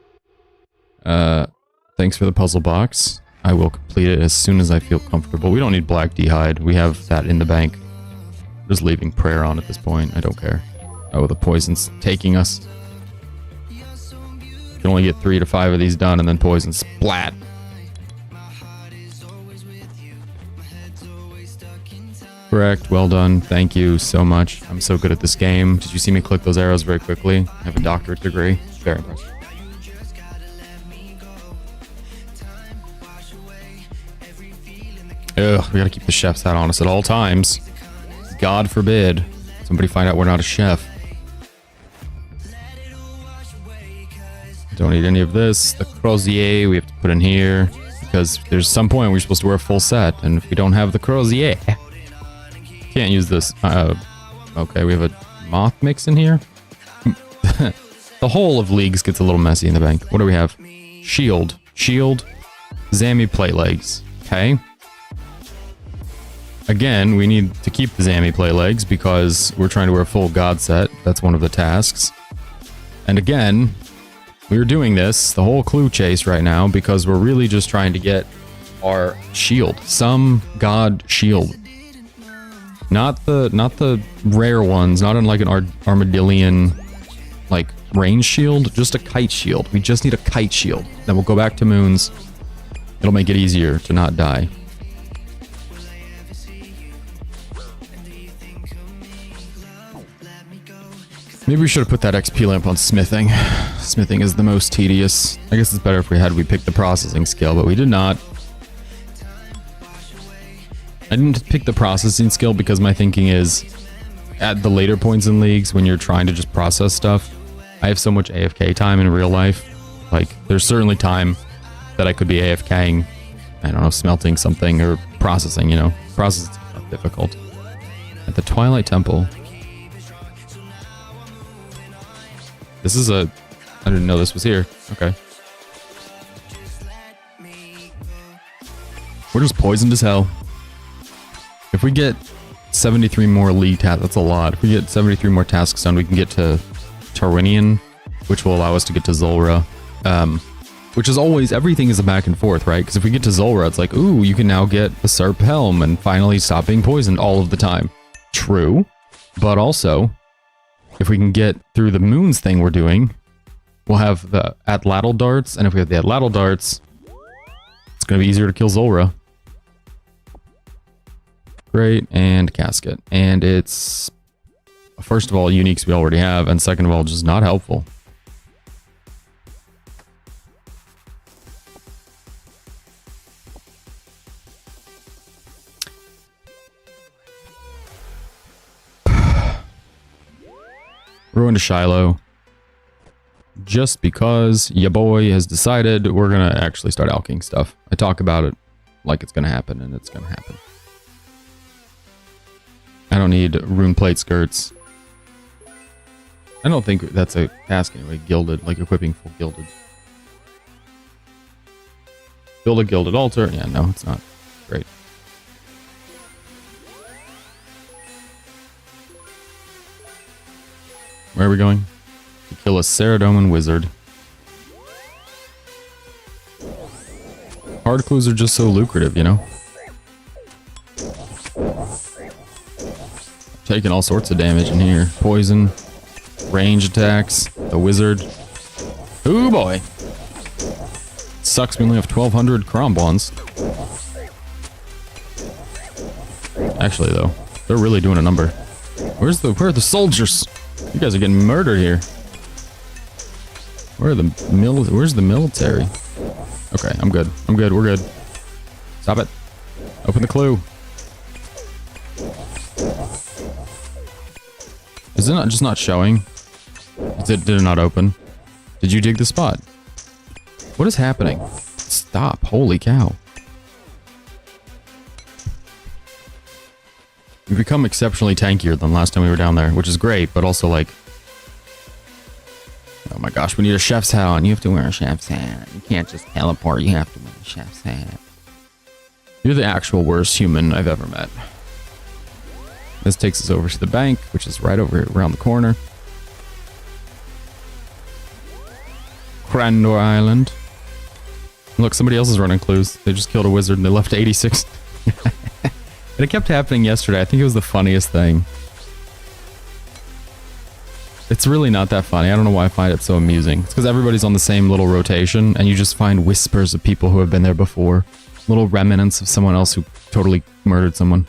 Thanks for the puzzle box. I will complete it as soon as I feel comfortable. We don't need black d'hide. We have that in the bank. Just leaving prayer on at this point. I don't care. Oh, the poison's taking us. Can only get 3 to 5 of these done, and then poison splat. Correct. Well done. Thank you so much. I'm so good at this game. Did you see me click those arrows very quickly? I have a doctorate degree. Very impressive. Ugh, we gotta keep the chef's hat on us at all times. God forbid Somebody find out we're not a chef. Don't need any of this. The Crozier we have to put in here because there's some point we're supposed to wear a full set, and if we don't have the Crozier, can't use this. Okay, we have a moth mix in here. The whole of Leagues gets a little messy in the bank. What do we have? Shield, Zammy plate legs. Okay. Again, we need to keep the Zammy plate legs because we're trying to wear a full god set. That's one of the tasks. And again, we're doing this, the whole clue chase right now, because we're really just trying to get our shield. Some god shield. Not the rare ones, not in like an armadillion like range shield, just a kite shield. We just need a kite shield. Then we'll go back to moons. It'll make it easier to not die. Maybe we should have put that XP lamp on smithing. Smithing is the most tedious. I guess it's better if we picked the processing skill, but we did not. I didn't pick the processing skill because my thinking is at the later points in Leagues when you're trying to just process stuff, I have so much AFK time in real life. Like, there's certainly time that I could be AFKing, I don't know, smelting something or processing, you know. Processing is not difficult. At the Twilight Temple. This is I didn't know this was here. Okay. We're just poisoned as hell. If we get 73 more League tasks, that's a lot. If we get 73 more tasks done, we can get to Tarwinian, which will allow us to get to Zulrah. Which is always, everything is a back and forth, right? Because if we get to Zulrah, it's like, ooh, you can now get the Serp Helm and finally stop being poisoned all of the time. True. But also, if we can get through the moons thing we're doing, we'll have the Atlatl darts, and if we have the Atlatl darts, it's going to be easier to kill Zulrah. Great, and casket. And it's, first of all, uniques we already have, and second of all, just not helpful. We're going to Shiloh. Just because ya boy has decided we're going to actually start alching stuff. I talk about it like it's going to happen, and it's going to happen. I don't need rune plate skirts. I don't think that's a task anyway. Gilded, like equipping full gilded. Build a gilded altar. Yeah, no, it's not. Great. Where are we going? To kill a Saradomin wizard. Hard clues are just so lucrative, you know? Taking all sorts of damage in here. Poison, range attacks, the wizard. Ooh boy. Sucks we only have 1200 Krombons. Actually though, they're really doing a number. Where are the soldiers? You guys are getting murdered here. Where's the military? Okay, I'm good. We're good. Stop it. Open the clue. Is it not just not showing? Did it not open? Did you dig the spot? What is happening? Stop. Holy cow. We've become exceptionally tankier than last time we were down there, which is great, but also like... Oh my gosh, we need a chef's hat. You have to wear a chef's hat. You can't just teleport, you have to wear a chef's hat. You're the actual worst human I've ever met. This takes us over to the bank, which is right over around the corner. Crandor Island. Look, somebody else is running clues. They just killed a wizard and they left 86. And it kept happening yesterday. I think it was the funniest thing. It's really not that funny. I don't know why I find it so amusing. It's because everybody's on the same little rotation, and you just find whispers of people who have been there before. Little remnants of someone else who totally murdered someone.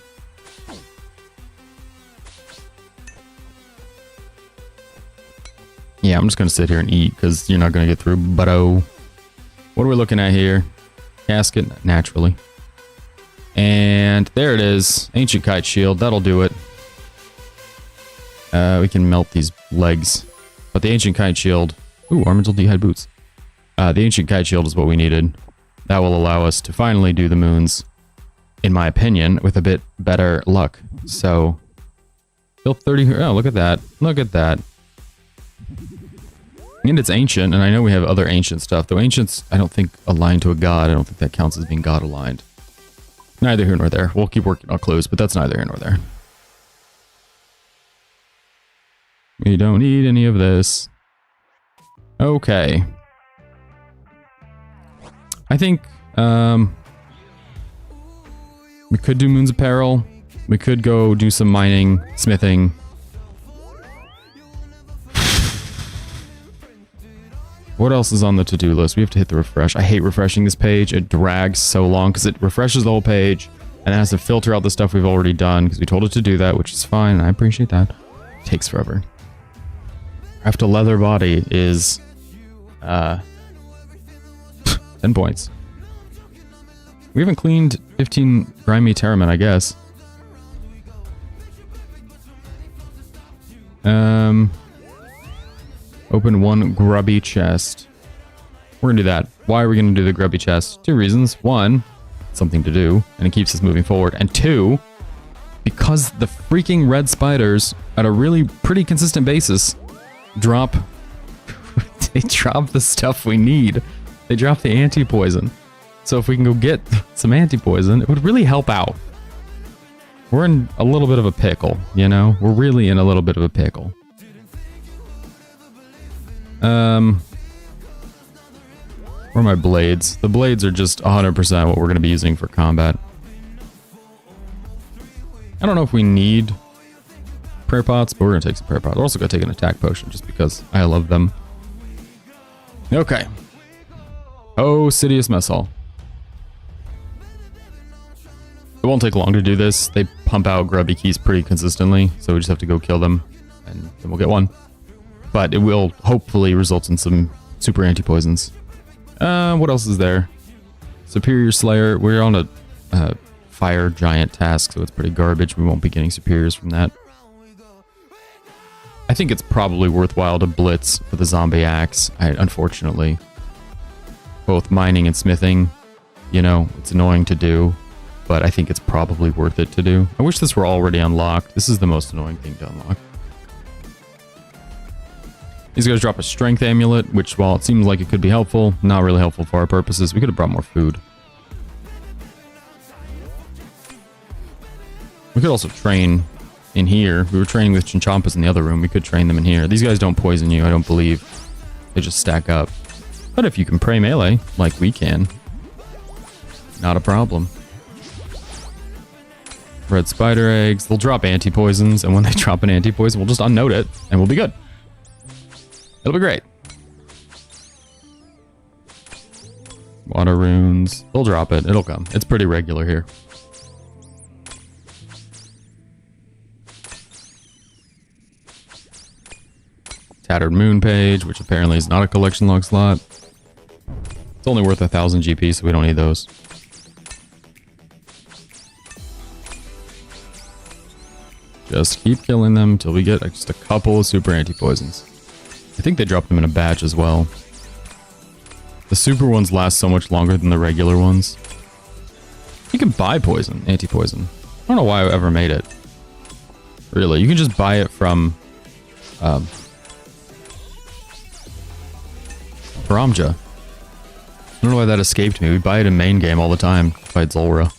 Yeah, I'm just going to sit here and eat, because you're not going to get through. But oh. What are we looking at here? Casket, naturally. And there it is. Ancient Kite Shield. That'll do it. We can melt these legs. But the Ancient Kite Shield... Ooh, Armatildehyde boots. The Ancient Kite Shield is what we needed. That will allow us to finally do the moons, in my opinion, with a bit better luck. So, still 30... Oh, look at that. Look at that. And it's ancient, and I know we have other ancient stuff. Though ancients, I don't think, aligned to a god. I don't think that counts as being god-aligned. Neither here nor there. We'll keep working on clues, but that's neither here nor there. We don't need any of this. Okay. I think, we could do Moon's Apparel. We could go do some mining, smithing. What else is on the to-do list? We have to hit the refresh. I hate refreshing this page. It drags so long because it refreshes the whole page and it has to filter out the stuff we've already done because we told it to do that, which is fine, and I appreciate that. It takes forever. After leather body is 10 points. We haven't cleaned 15 grimy Terramin, I guess. Open one grubby chest. We're gonna do that. Why are we gonna do the grubby chest? 2 reasons. 1, something to do, and it keeps us moving forward. And 2, because the freaking red spiders, at a really pretty consistent basis, drop... they drop the stuff we need. They drop the anti-poison. So if we can go get some anti-poison, it would really help out. We're in a little bit of a pickle, you know? We're really in a little bit of a pickle. Where are my blades? The blades are just 100% what we're going to be using for combat. I don't know if we need prayer pots, but we're going to take some prayer pots. We're also going to take an attack potion just because I love them. Okay. Oh, Sidious Mess Hall. It won't take long to do this. They pump out grubby keys pretty consistently, so we just have to go kill them, and then we'll get one. But it will hopefully result in some super anti-poisons. What else is there? Superior Slayer. We're on a fire giant task, so it's pretty garbage. We won't be getting superiors from that. I think it's probably worthwhile to blitz for the zombie axe. Unfortunately, both mining and smithing, you know, it's annoying to do, but I think it's probably worth it to do. I wish this were already unlocked. This is the most annoying thing to unlock. These guys drop a strength amulet, which, while it seems like it could be helpful, not really helpful for our purposes. We could have brought more food. We could also train in here. We were training with Chinchampas in the other room. We could train them in here. These guys don't poison you, I don't believe. They just stack up. But if you can pray melee, like we can, not a problem. Red spider eggs. They'll drop anti-poisons, and when they drop an anti-poison, we'll just unnote it, and we'll be good. It'll be great. Water runes. They'll drop it. It'll come. It's pretty regular here. Tattered Moon page, which apparently is not a collection log slot. It's only worth 1,000 GP, so we don't need those. Just keep killing them until we get just a couple of super anti-poisons. I think they drop them in a batch as well. The super ones last so much longer than the regular ones. You can buy poison, anti-poison. I don't know why I ever made it. Really, you can just buy it from Baramja. I don't know why that escaped me. We buy it in main game all the time to fight Zulrah.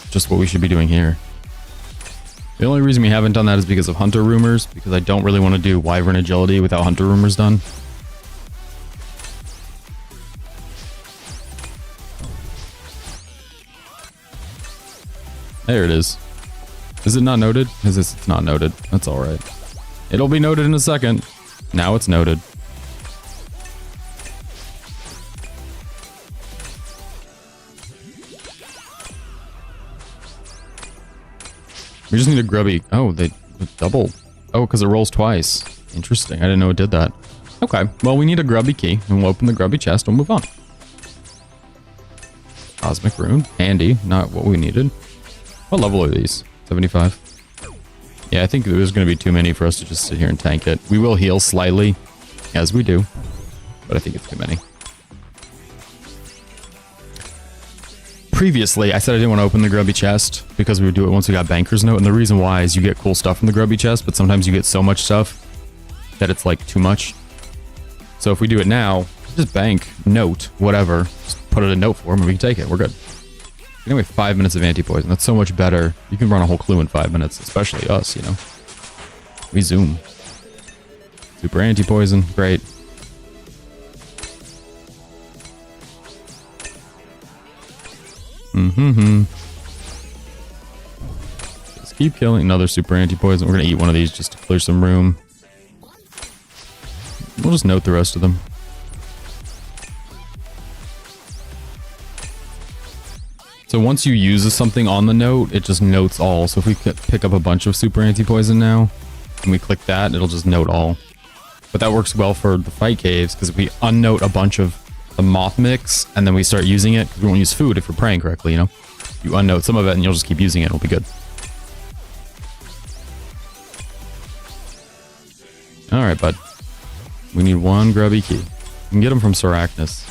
Just what we should be doing here. The only reason we haven't done that is because of Hunter Rumors, because I don't really want to do Wyvern Agility without Hunter Rumors done. There it is. Is it not noted? It's not noted. That's alright. It'll be noted in a second. Now it's noted. We just need a grubby. Oh, they double. Oh, because it rolls twice. Interesting. I didn't know it did that. Okay. Well, we need a grubby key, and we'll open the grubby chest and move on. Cosmic rune. Handy. Not what we needed. What level are these? 75. Yeah, I think there's going to be too many for us to just sit here and tank it. We will heal slightly, as we do, but I think it's too many. Previously, I said I didn't want to open the grubby chest because we would do it once we got Banker's Note, and the reason why is you get cool stuff from the grubby chest, but sometimes you get so much stuff that it's like too much. So if we do it now, just bank, note, whatever, just put it in note form and we can take it. We're good. Anyway, 5 minutes of anti-poison. That's so much better. You can run a whole clue in 5 minutes, especially us, you know. We zoom. Super anti-poison. Great. Just keep killing another super anti-poison. We're going to eat one of these just to clear some room. We'll just note the rest of them. So once you use something on the note, it just notes all. So if we pick up a bunch of super anti-poison now, and we click that, it'll just note all. But that works well for the fight caves, because if we unnote a bunch of the moth mix, and then we start using it, because we won't use food if we're praying correctly, you know? You unnote some of it, and you'll just keep using it, it'll be good. Alright, bud. We need one grubby key. We can get them from Sarachnis.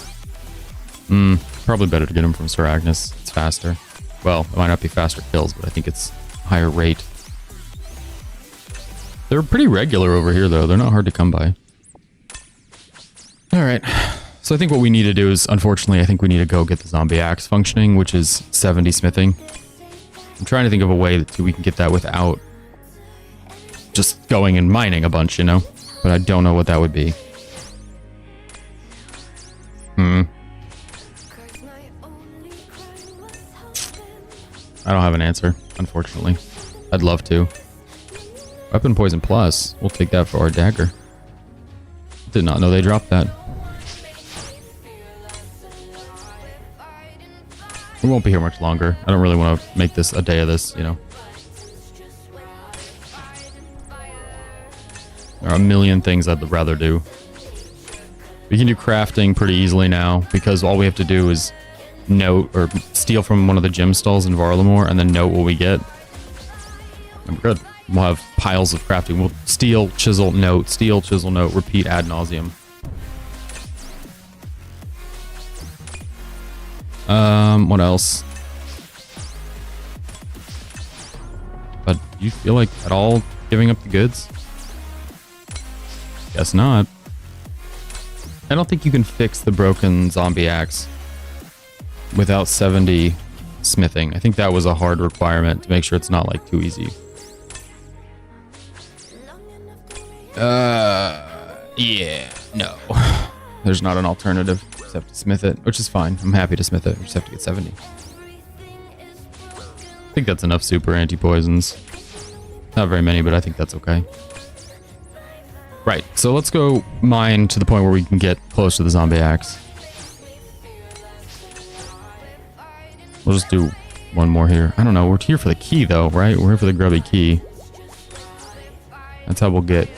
Probably better to get them from Sarachnis. It's faster. Well, it might not be faster kills, but I think it's higher rate. They're pretty regular over here, though. They're not hard to come by. Alright. So I think what we need to do is, unfortunately, I think we need to go get the zombie axe functioning, which is 70 smithing. I'm trying to think of a way that we can get that without just going and mining a bunch, you know? But I don't know what that would be. I don't have an answer, unfortunately. I'd love to. Weapon poison plus. We'll take that for our dagger. Did not know they dropped that. We won't be here much longer. I don't really want to make this a day of this, you know. There are a million things I'd rather do. We can do crafting pretty easily now, because all we have to do is note or steal from one of the gym stalls in Varlamore and then note what we get. And we're good. We'll have piles of crafting. We'll steal, chisel, note, repeat ad nauseum. What else? But do you feel like at all giving up the goods? Guess not. I don't think you can fix the broken zombie axe without 70 smithing. I think that was a hard requirement to make sure it's not like too easy. Yeah, no. There's not an alternative. Just have to smith it, which is fine. I'm happy to smith it. We just have to get 70. I think that's enough super anti-poisons. Not very many, but I think that's okay. Right, so let's go mine to the point where we can get close to the zombie axe. We'll just do one more here. I don't know, we're here for the key though, right? We're here for the grubby key. That's how we'll get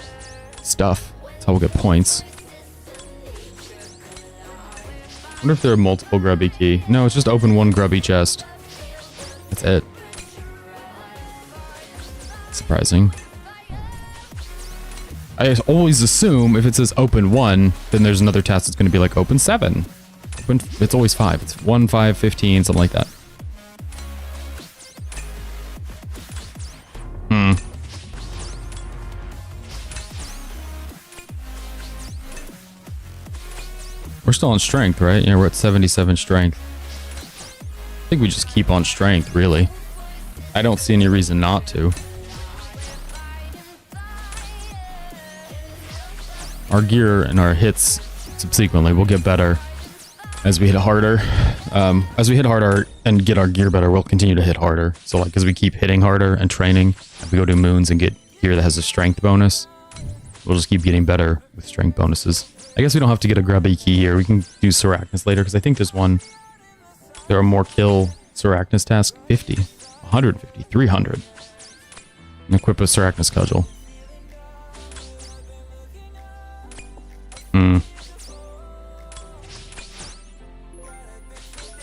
stuff. That's how we'll get points. I wonder if there are multiple grubby key. No, it's just open one grubby chest. That's it. Surprising. I always assume if it says open 1, then there's another task that's going to be like open 7. It's always 5. It's 1, 5, 15, something like that. We're still on strength, right? Yeah, we're at 77 strength. I think we just keep on strength, really. I don't see any reason not to. Our gear and our hits subsequently will get better as we hit harder. As we hit harder and get our gear better, we'll continue to hit harder. So like as we keep hitting harder and training, if we go to moons and get gear that has a strength bonus, we'll just keep getting better with strength bonuses. I guess we don't have to get a grubby key here. We can do Sarachnis later because I think there's one. There are more kill Sarachnis tasks. 50, 150, 300. And equip a Sarachnis cudgel.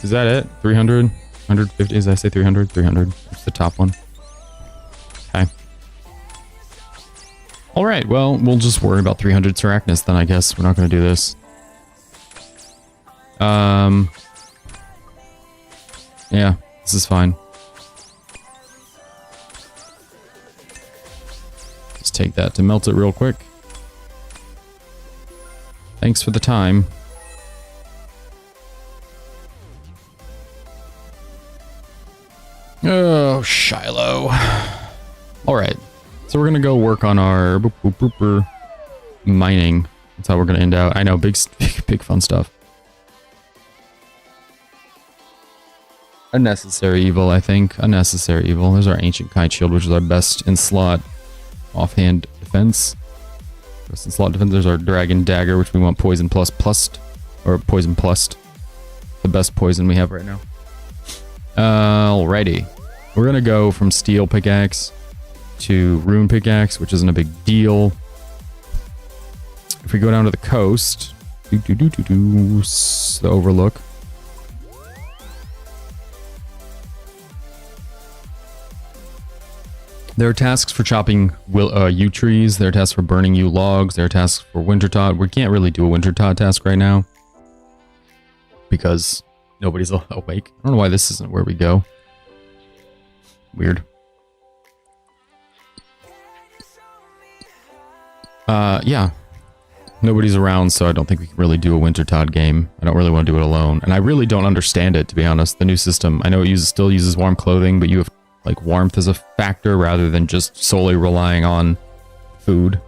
Is that it? 300? 150? Did I say 300? 300. That's the top one. Okay. All right, well, we'll just worry about 300 Sarachnis then, I guess. We're not going to do this. Yeah, this is fine. Just take that to melt it real quick. Thanks for the time. Oh, Shiloh. All right. So we're going to go work on our mining. That's how we're going to end out. I know, big fun stuff. Unnecessary evil, I think. Unnecessary evil. There's our ancient kite shield, which is our best in slot offhand defense. Best in slot defense. There's our dragon dagger, which we want poison plus, or poison plus. The best poison we have right now. Alrighty. We're gonna go from steel pickaxe to rune pickaxe, which isn't a big deal. If we go down to the coast, the overlook. There are tasks for chopping yew trees. There are tasks for burning yew logs. There are tasks for Wintertot. We can't really do a Wintertot task right now because nobody's awake. I don't know why this isn't where we go. Weird. Yeah. Nobody's around, so I don't think we can really do a Wintertot game. I don't really want to do it alone. And I really don't understand it, to be honest. The new system. I know it still uses warm clothing, but you have like warmth as a factor rather than just solely relying on food.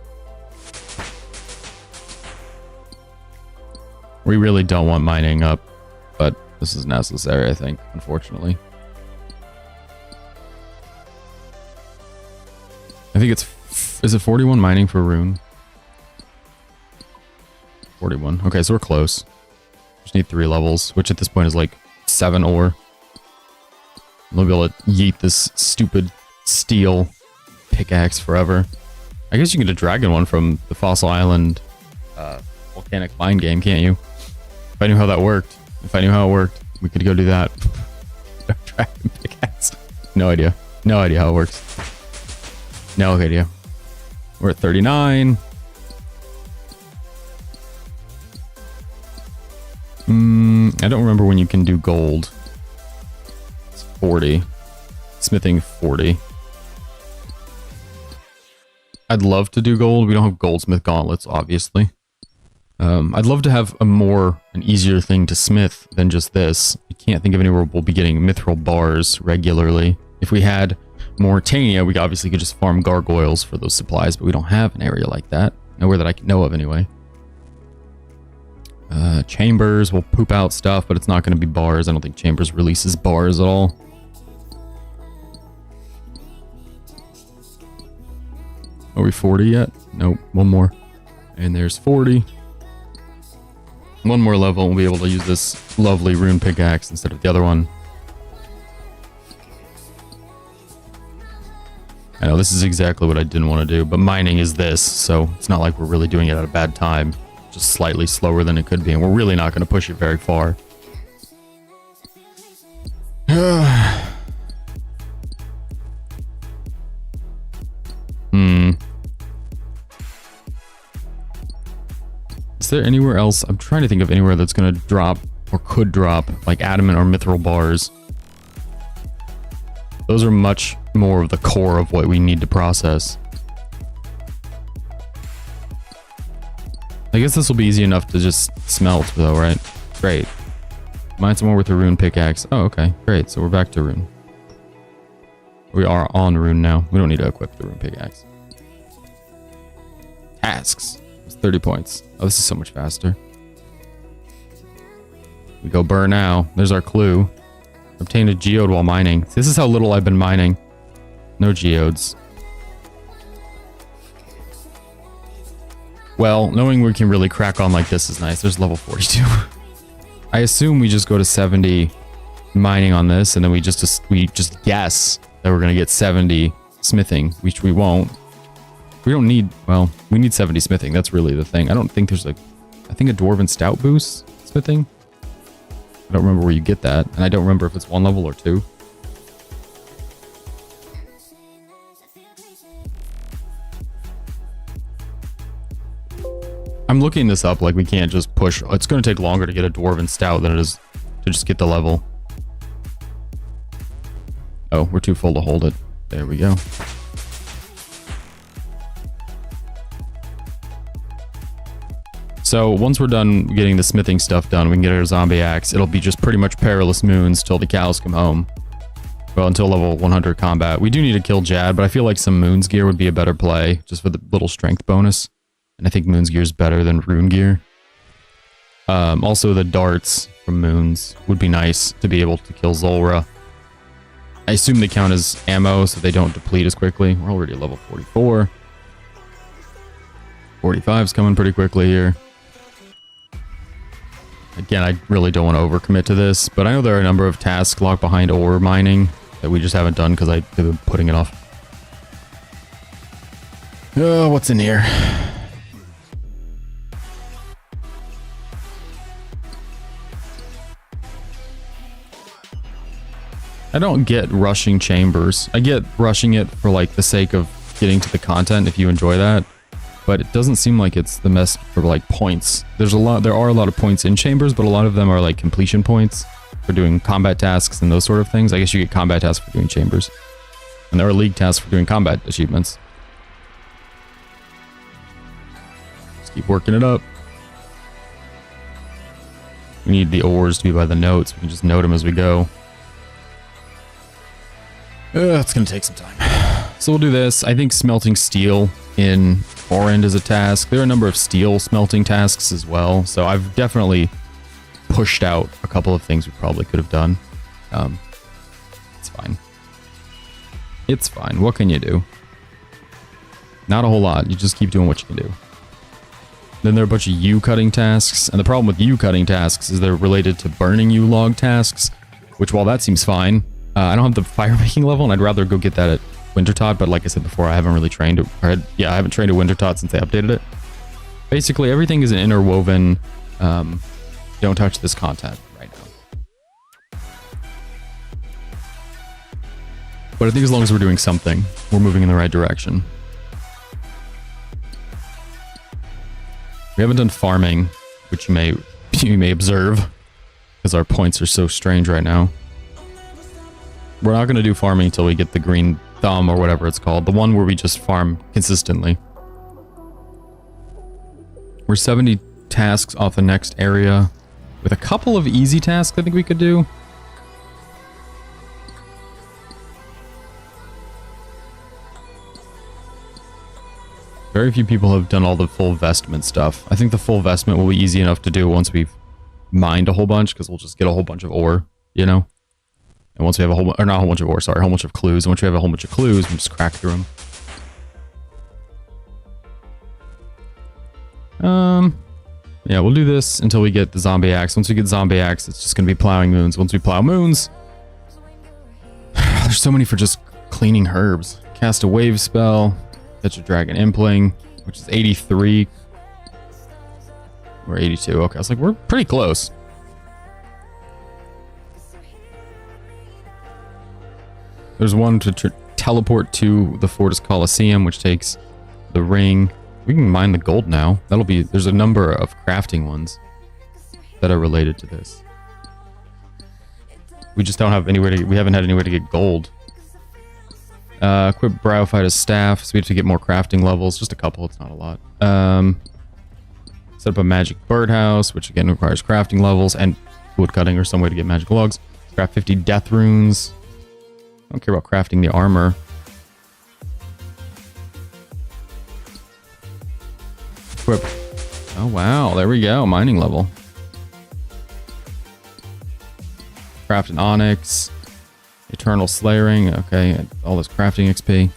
We really don't want mining up, but this is necessary, I think, unfortunately. I think is it 41 mining for rune? 41. Okay, so we're close. Just need 3 levels, which at this point is like 7 ore. We'll be able to yeet this stupid steel pickaxe forever. I guess you can get a dragon one from the Fossil Island volcanic mine game, can't you? If I knew how that worked. If I knew how it worked, we could go do that. Dragon pickaxe. No idea. No idea how it works. No idea. We're at 39. I don't remember when you can do gold. 40. Smithing 40. I'd love to do gold. We don't have goldsmith gauntlets, obviously. I'd love to have an easier thing to smith than just this. I can't think of anywhere we'll be getting mithril bars regularly. If we had Moritania, we obviously could just farm gargoyles for those supplies, but we don't have an area like that. Nowhere that I can know of, anyway. Chambers will poop out stuff, but it's not going to be bars. I don't think Chambers releases bars at all. Are we 40 yet? Nope, one more. And there's 40. One more level, and we'll be able to use this lovely rune pickaxe instead of the other one. I know, this is exactly what I didn't want to do, but mining is this, so it's not like we're really doing it at a bad time. Just slightly slower than it could be, and we're really not going to push it very far. Is there anywhere else? I'm trying to think of anywhere that's going to drop, or could drop, like adamant or mithril bars. Those are much more of the core of what we need to process. I guess this will be easy enough to just smelt, though, right? Great. Mine some more with the rune pickaxe. Oh, okay. Great. So we're back to rune. We are on rune now. We don't need to equip the rune pickaxe. Tasks. It's 30 points. Oh, this is so much faster. We go burn now. There's our clue. Obtain a geode while mining. This is how little I've been mining. No geodes. Well, knowing we can really crack on like this is nice. There's level 42. I assume we just go to 70 mining on this, and then we just guess that we're going to get 70 smithing, which we won't. We don't need, well, we need 70 smithing. That's really the thing. I don't think there's I think a dwarven stout boost smithing. I don't remember where you get that, and I don't remember if it's 1 level or 2. I'm looking this up, like we can't just push. It's going to take longer to get a Dwarven Stout than it is to just get the level. Oh, we're too full to hold it. There we go. So once we're done getting the smithing stuff done, we can get our zombie axe. It'll be just pretty much perilous moons till the cows come home. Well, until level 100 combat. We do need to kill Jad, but I feel like some Moons gear would be a better play, just for the little strength bonus. And I think Moons gear is better than Rune gear. Also, the darts from Moons would be nice to be able to kill Zulrah. I assume they count as ammo, so they don't deplete as quickly. We're already at level 44. 45's coming pretty quickly here. Again, I really don't want to overcommit to this, but I know there are a number of tasks locked behind ore mining that we just haven't done because I've been putting it off. Oh, what's in here? I don't get rushing chambers. I get rushing it for like the sake of getting to the content if you enjoy that. But it doesn't seem like it's the best for like points. There are a lot of points in chambers, but a lot of them are like completion points for doing combat tasks and those sort of things. I guess you get combat tasks for doing chambers. And there are league tasks for doing combat achievements. Just keep working it up. We need the ores to be by the notes. We can just note them as we go. It's gonna take some time. So we'll do this. I think smelting steel in Orend is a task. There are a number of steel smelting tasks as well. So I've definitely pushed out a couple of things we probably could have done. It's fine. It's fine. What can you do? Not a whole lot. You just keep doing what you can do. Then there are a bunch of yew cutting tasks. And the problem with yew cutting tasks is they're related to burning yew log tasks, which while that seems fine, I don't have the fire making level, and I'd rather go get that at Wintertot, but like I said before, I haven't really trained it. I haven't trained at Wintertot since they updated it. Basically, everything is an interwoven, don't touch this content right now. But I think as long as we're doing something, we're moving in the right direction. We haven't done farming, which you may observe, because our points are so strange right now. We're not going to do farming until we get the green thumb or whatever it's called. The one where we just farm consistently. We're 70 tasks off the next area. With a couple of easy tasks I think we could do. Very few people have done all the full vestment stuff. I think the full vestment will be easy enough to do once we've mined a whole bunch, because we'll just get a whole bunch of ore, you know? And once we have a whole, or not a whole bunch of ore, sorry, a whole bunch of clues. And once we have a whole bunch of clues, we just crack through them. Yeah, we'll do this until we get the zombie axe. Once we get zombie axe, it's just going to be plowing moons. Once we plow moons, there's so many for just cleaning herbs. Cast a wave spell, catch a dragon impling, which is 83. We're 82. Okay, I was like, we're pretty close. There's one to teleport to the Fortis Coliseum, which takes the ring. We can mine the gold now. That'll be... There's a number of crafting ones that are related to this. We just don't have anywhere to... We haven't had anywhere to get gold. Equip Bryophyte's staff, so we have to get more crafting levels. Just a couple, it's not a lot. Set up a magic birdhouse, which again requires crafting levels and wood cutting or some way to get magic logs. Craft 50 death runes. I don't care about crafting the armor. Equip. Oh wow, there we go. Mining level. Craft an onyx. Eternal slayering. Okay, all this crafting XP.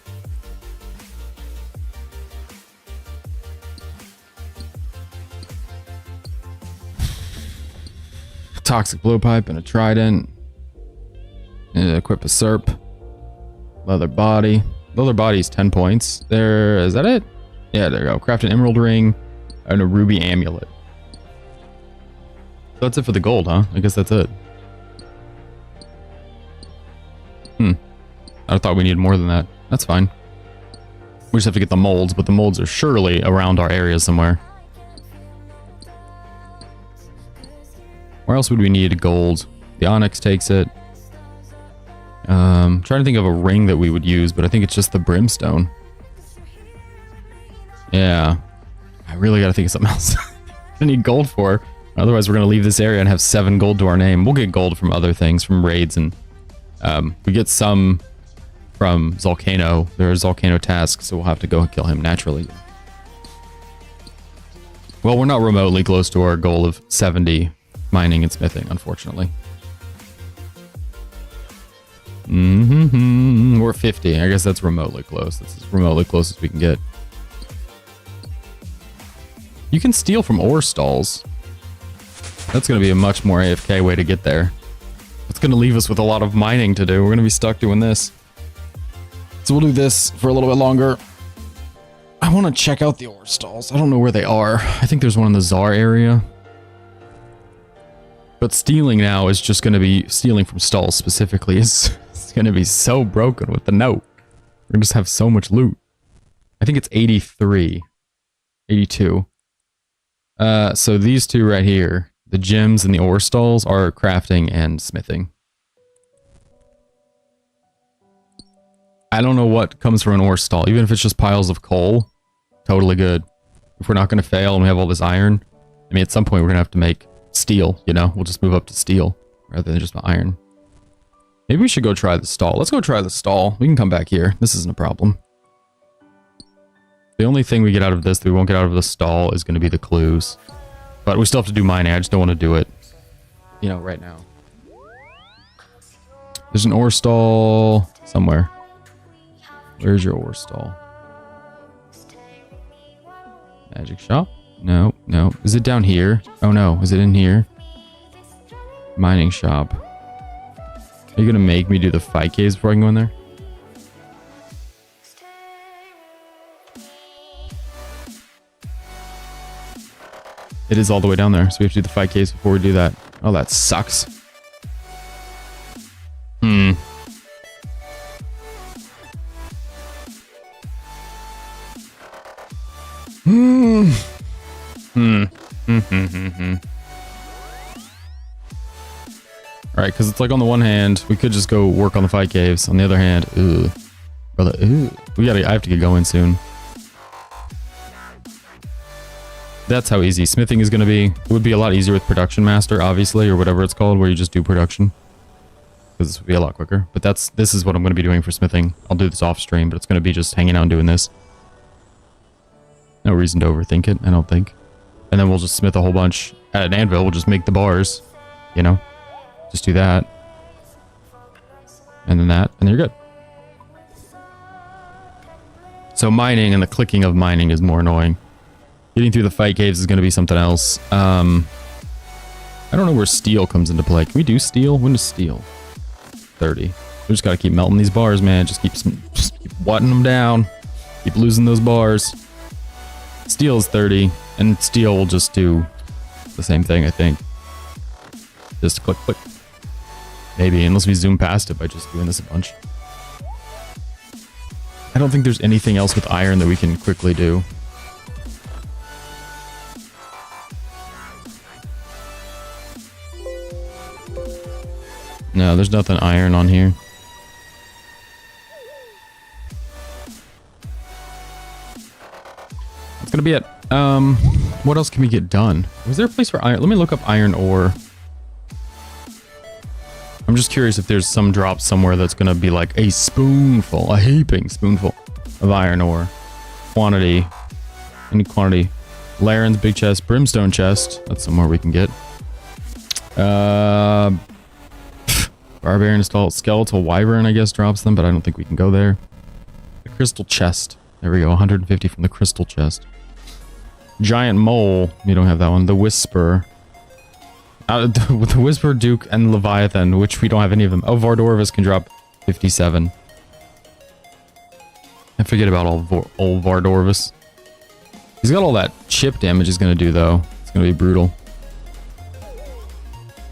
Toxic blowpipe and a trident. And equip a serp. Leather body. Leather body is 10 points. There, is that it? Yeah, there you go. Craft an emerald ring and a ruby amulet. So that's it for the gold, huh? I guess that's it. I thought we needed more than that. That's fine. We just have to get the molds, but the molds are surely around our area somewhere. Where else would we need gold? The onyx takes it. Trying to think of a ring that we would use, but I think it's just the brimstone. Yeah. I really gotta think of something else I need gold for. Otherwise, we're gonna leave this area and have 7 gold to our name. We'll get gold from other things, from raids, and we get some from Zolcano. There are Zolcano tasks, so we'll have to go and kill him naturally. Well, we're not remotely close to our goal of 70 mining and smithing, unfortunately. We're 50. I guess that's remotely close. That's as remotely close as we can get. You can steal from ore stalls. That's going to be a much more AFK way to get there. It's going to leave us with a lot of mining to do. We're going to be stuck doing this. So we'll do this for a little bit longer. I want to check out the ore stalls. I don't know where they are. I think there's one in the Czar area. But stealing now is just going to be... Stealing from stalls specifically is going to be so broken with the note. We're going to just have so much loot. I think it's 83. 82. So these two right here, the gems and the ore stalls, are crafting and smithing. I don't know what comes from an ore stall, even if it's just piles of coal. Totally good. If we're not going to fail and we have all this iron, I mean, at some point we're going to have to make steel, you know? We'll just move up to steel rather than just iron. Maybe we should go try the stall. Let's go try the stall. We can come back here. This isn't a problem. The only thing we get out of this that we won't get out of the stall is going to be the clues. But we still have to do mining. I just don't want to do it, you know, right now. There's an ore stall somewhere. Where's your ore stall? Magic shop? No, no. Is it down here? Oh no, is it in here? Mining shop. Are you going to make me do the fight caves before I can go in there? It is all the way down there, so we have to do the 5 caves before we do that. Oh, that sucks. Alright, because it's like on the one hand, we could just go work on the 5 caves. On the other hand, brother, I have to get going soon. That's how easy smithing is going to be. It would be a lot easier with Production Master, obviously, or whatever it's called, where you just do production. Because this would be a lot quicker. But this is what I'm going to be doing for smithing. I'll do this off stream, but it's going to be just hanging out and doing this. No reason to overthink it, I don't think. And then we'll just smith a whole bunch. At an anvil, we'll just make the bars. You know? Just do that. And then that, and then you're good. So mining and the clicking of mining is more annoying. Getting through the fight caves is going to be something else. I don't know where steel comes into play. Can we do steel? When is steel? 30. We just got to keep melting these bars, man. Just keep wetting them down. Keep losing those bars. Steel is 30, and steel will just do the same thing, I think. Just click, click. Maybe, unless we zoom past it by just doing this a bunch. I don't think there's anything else with iron that we can quickly do. No, there's nothing iron on here. That's gonna be it. What else can we get done? Was there a place for iron? Let me look up iron ore. I'm just curious if there's some drop somewhere that's gonna be like a spoonful, a heaping spoonful of iron ore. Quantity. Any quantity. Laren's big chest, brimstone chest. That's somewhere we can get. Barbarian installed skeletal wyvern, I guess, drops them, but I don't think we can go there. The crystal chest. There we go, 150 from the crystal chest. Giant mole. We don't have that one. The whisper. The whisper, Duke, and Leviathan, which we don't have any of them. Oh, Vardorvis can drop 57. I forget about old Vardorvis. He's got all that chip damage he's gonna do, though. It's gonna be brutal.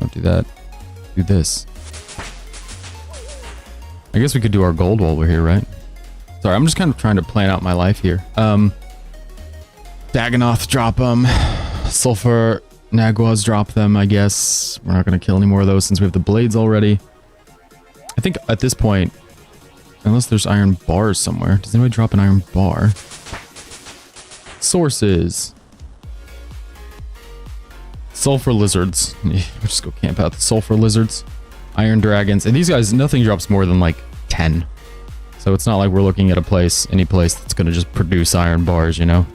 Don't do that. Do this. I guess we could do our gold while we're here, right? Sorry, I'm just kind of trying to plan out my life here. Dagonoth, drop them. Sulfur, Naguas drop them, I guess. We're not going to kill any more of those since we have the blades already. I think at this point, unless there's iron bars somewhere. Does anybody drop an iron bar? Sources. Sulfur lizards. We'll just go camp out the sulfur lizards. Iron dragons. And these guys, nothing drops more than like 10. So it's not like we're looking at a place, any place that's going to just produce iron bars, you know?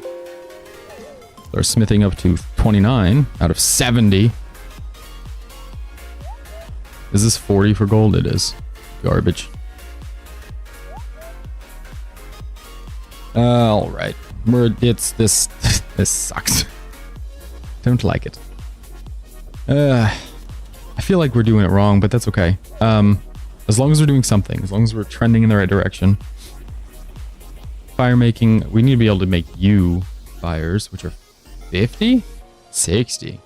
They're smithing up to 29 out of 70. Is this 40 for gold? It is. Garbage. All right. It's this. This sucks. Don't like it. I feel like we're doing it wrong, but that's okay. As long as we're doing something, as long as we're trending in the right direction. Fire making. We need to be able to make yew fires, which are 50, 60,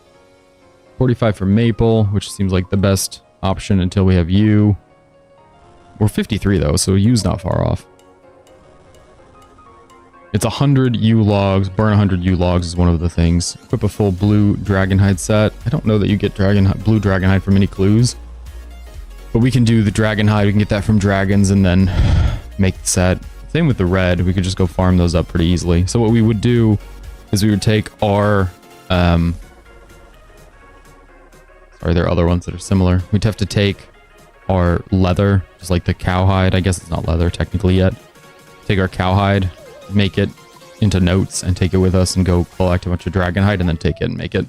45 for maple, which seems like the best option until we have yew. We're 53 though, so yew's not far off. It's 100 yew logs. Burn 100 yew logs is one of the things. Equip a full blue dragonhide set. I don't know that you get blue dragonhide from any clues, but we can do the dragonhide. We can get that from dragons and then make the set. Same with the red. We could just go farm those up pretty easily. So what we would do is we would take our sorry, there are other ones that are similar. We'd have to take our leather, just like the cowhide. I guess it's not leather technically yet. Take our cowhide, make it into notes, and take it with us and go collect a bunch of dragonhide and then take it and make it.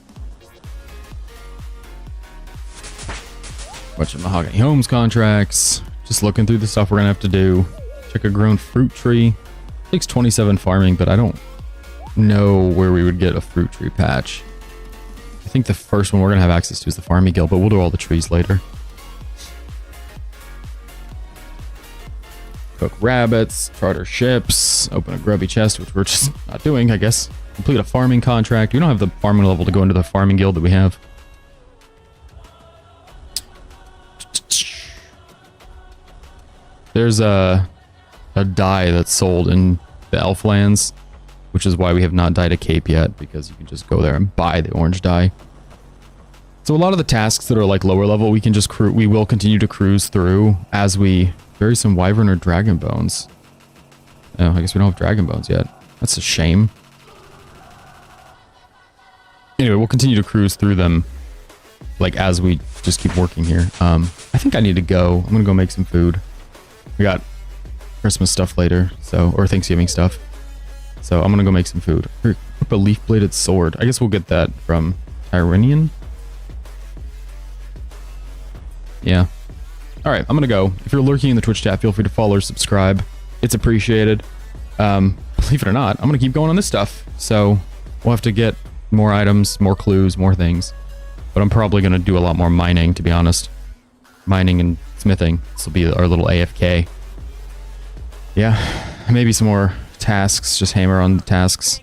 Bunch of mahogany homes contracts. Just looking through the stuff we're gonna have to do. Check a grown fruit tree. Takes 27 farming, but I don't know where we would get a fruit tree patch. I think the first one we're gonna have access to is the farming guild, but we'll do all the trees later. Cook rabbits, charter ships, open a grubby chest, which we're just not doing, I guess. Complete a farming contract. We don't have the farming level to go into the farming guild that we have. There's a dye that's sold in the Elflands, which is why we have not dyed a cape yet, because you can just go there and buy the orange dye. So a lot of the tasks that are like lower level, we can just we will continue to cruise through as we bury some wyvern or dragon bones. Oh, I guess we don't have dragon bones yet. That's a shame. Anyway, we'll continue to cruise through them like as we just keep working here. I think I need to go. I'm gonna go make some food. We got Christmas stuff later, so, or Thanksgiving stuff. So I'm gonna go make some food. A leaf-bladed sword. I guess we'll get that from Tyranian. Yeah. All right, I'm gonna go. If you're lurking in the Twitch chat, feel free to follow or subscribe. It's appreciated. Believe it or not, I'm gonna keep going on this stuff. So we'll have to get more items, more clues, more things. But I'm probably gonna do a lot more mining, to be honest. Mining and smithing. This will be our little AFK. Yeah, maybe some more tasks. Just hammer on the tasks.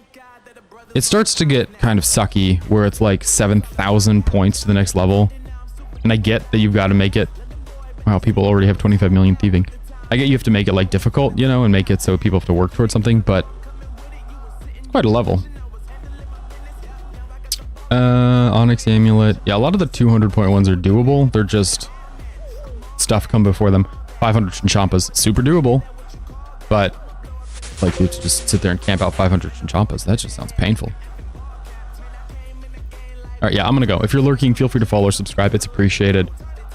It starts to get kind of sucky where it's like 7,000 points to the next level. And I get that you've got to make it. Wow, people already have 25 million thieving. I get you have to make it like difficult, you know, and make it so people have to work towards something, but quite a level. Onyx amulet. Yeah, a lot of the 200 point ones are doable. They're just stuff come before them. 500 Chinchampas, super doable, but like you to just sit there and camp out 500 Chinchampas. That just sounds painful. All right, yeah, I'm gonna go. If you're lurking, feel free to follow or subscribe. It's appreciated.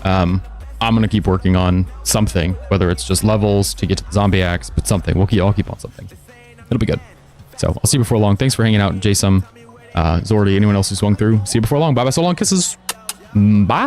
I'm gonna keep working on something, whether it's just levels to get to the zombie axe, but something. I'll keep on something. It'll be good. So I'll see you before long. Thanks for hanging out, Jason, Zordy, anyone else who swung through. See you before long. Bye bye. So long. Kisses. Bye.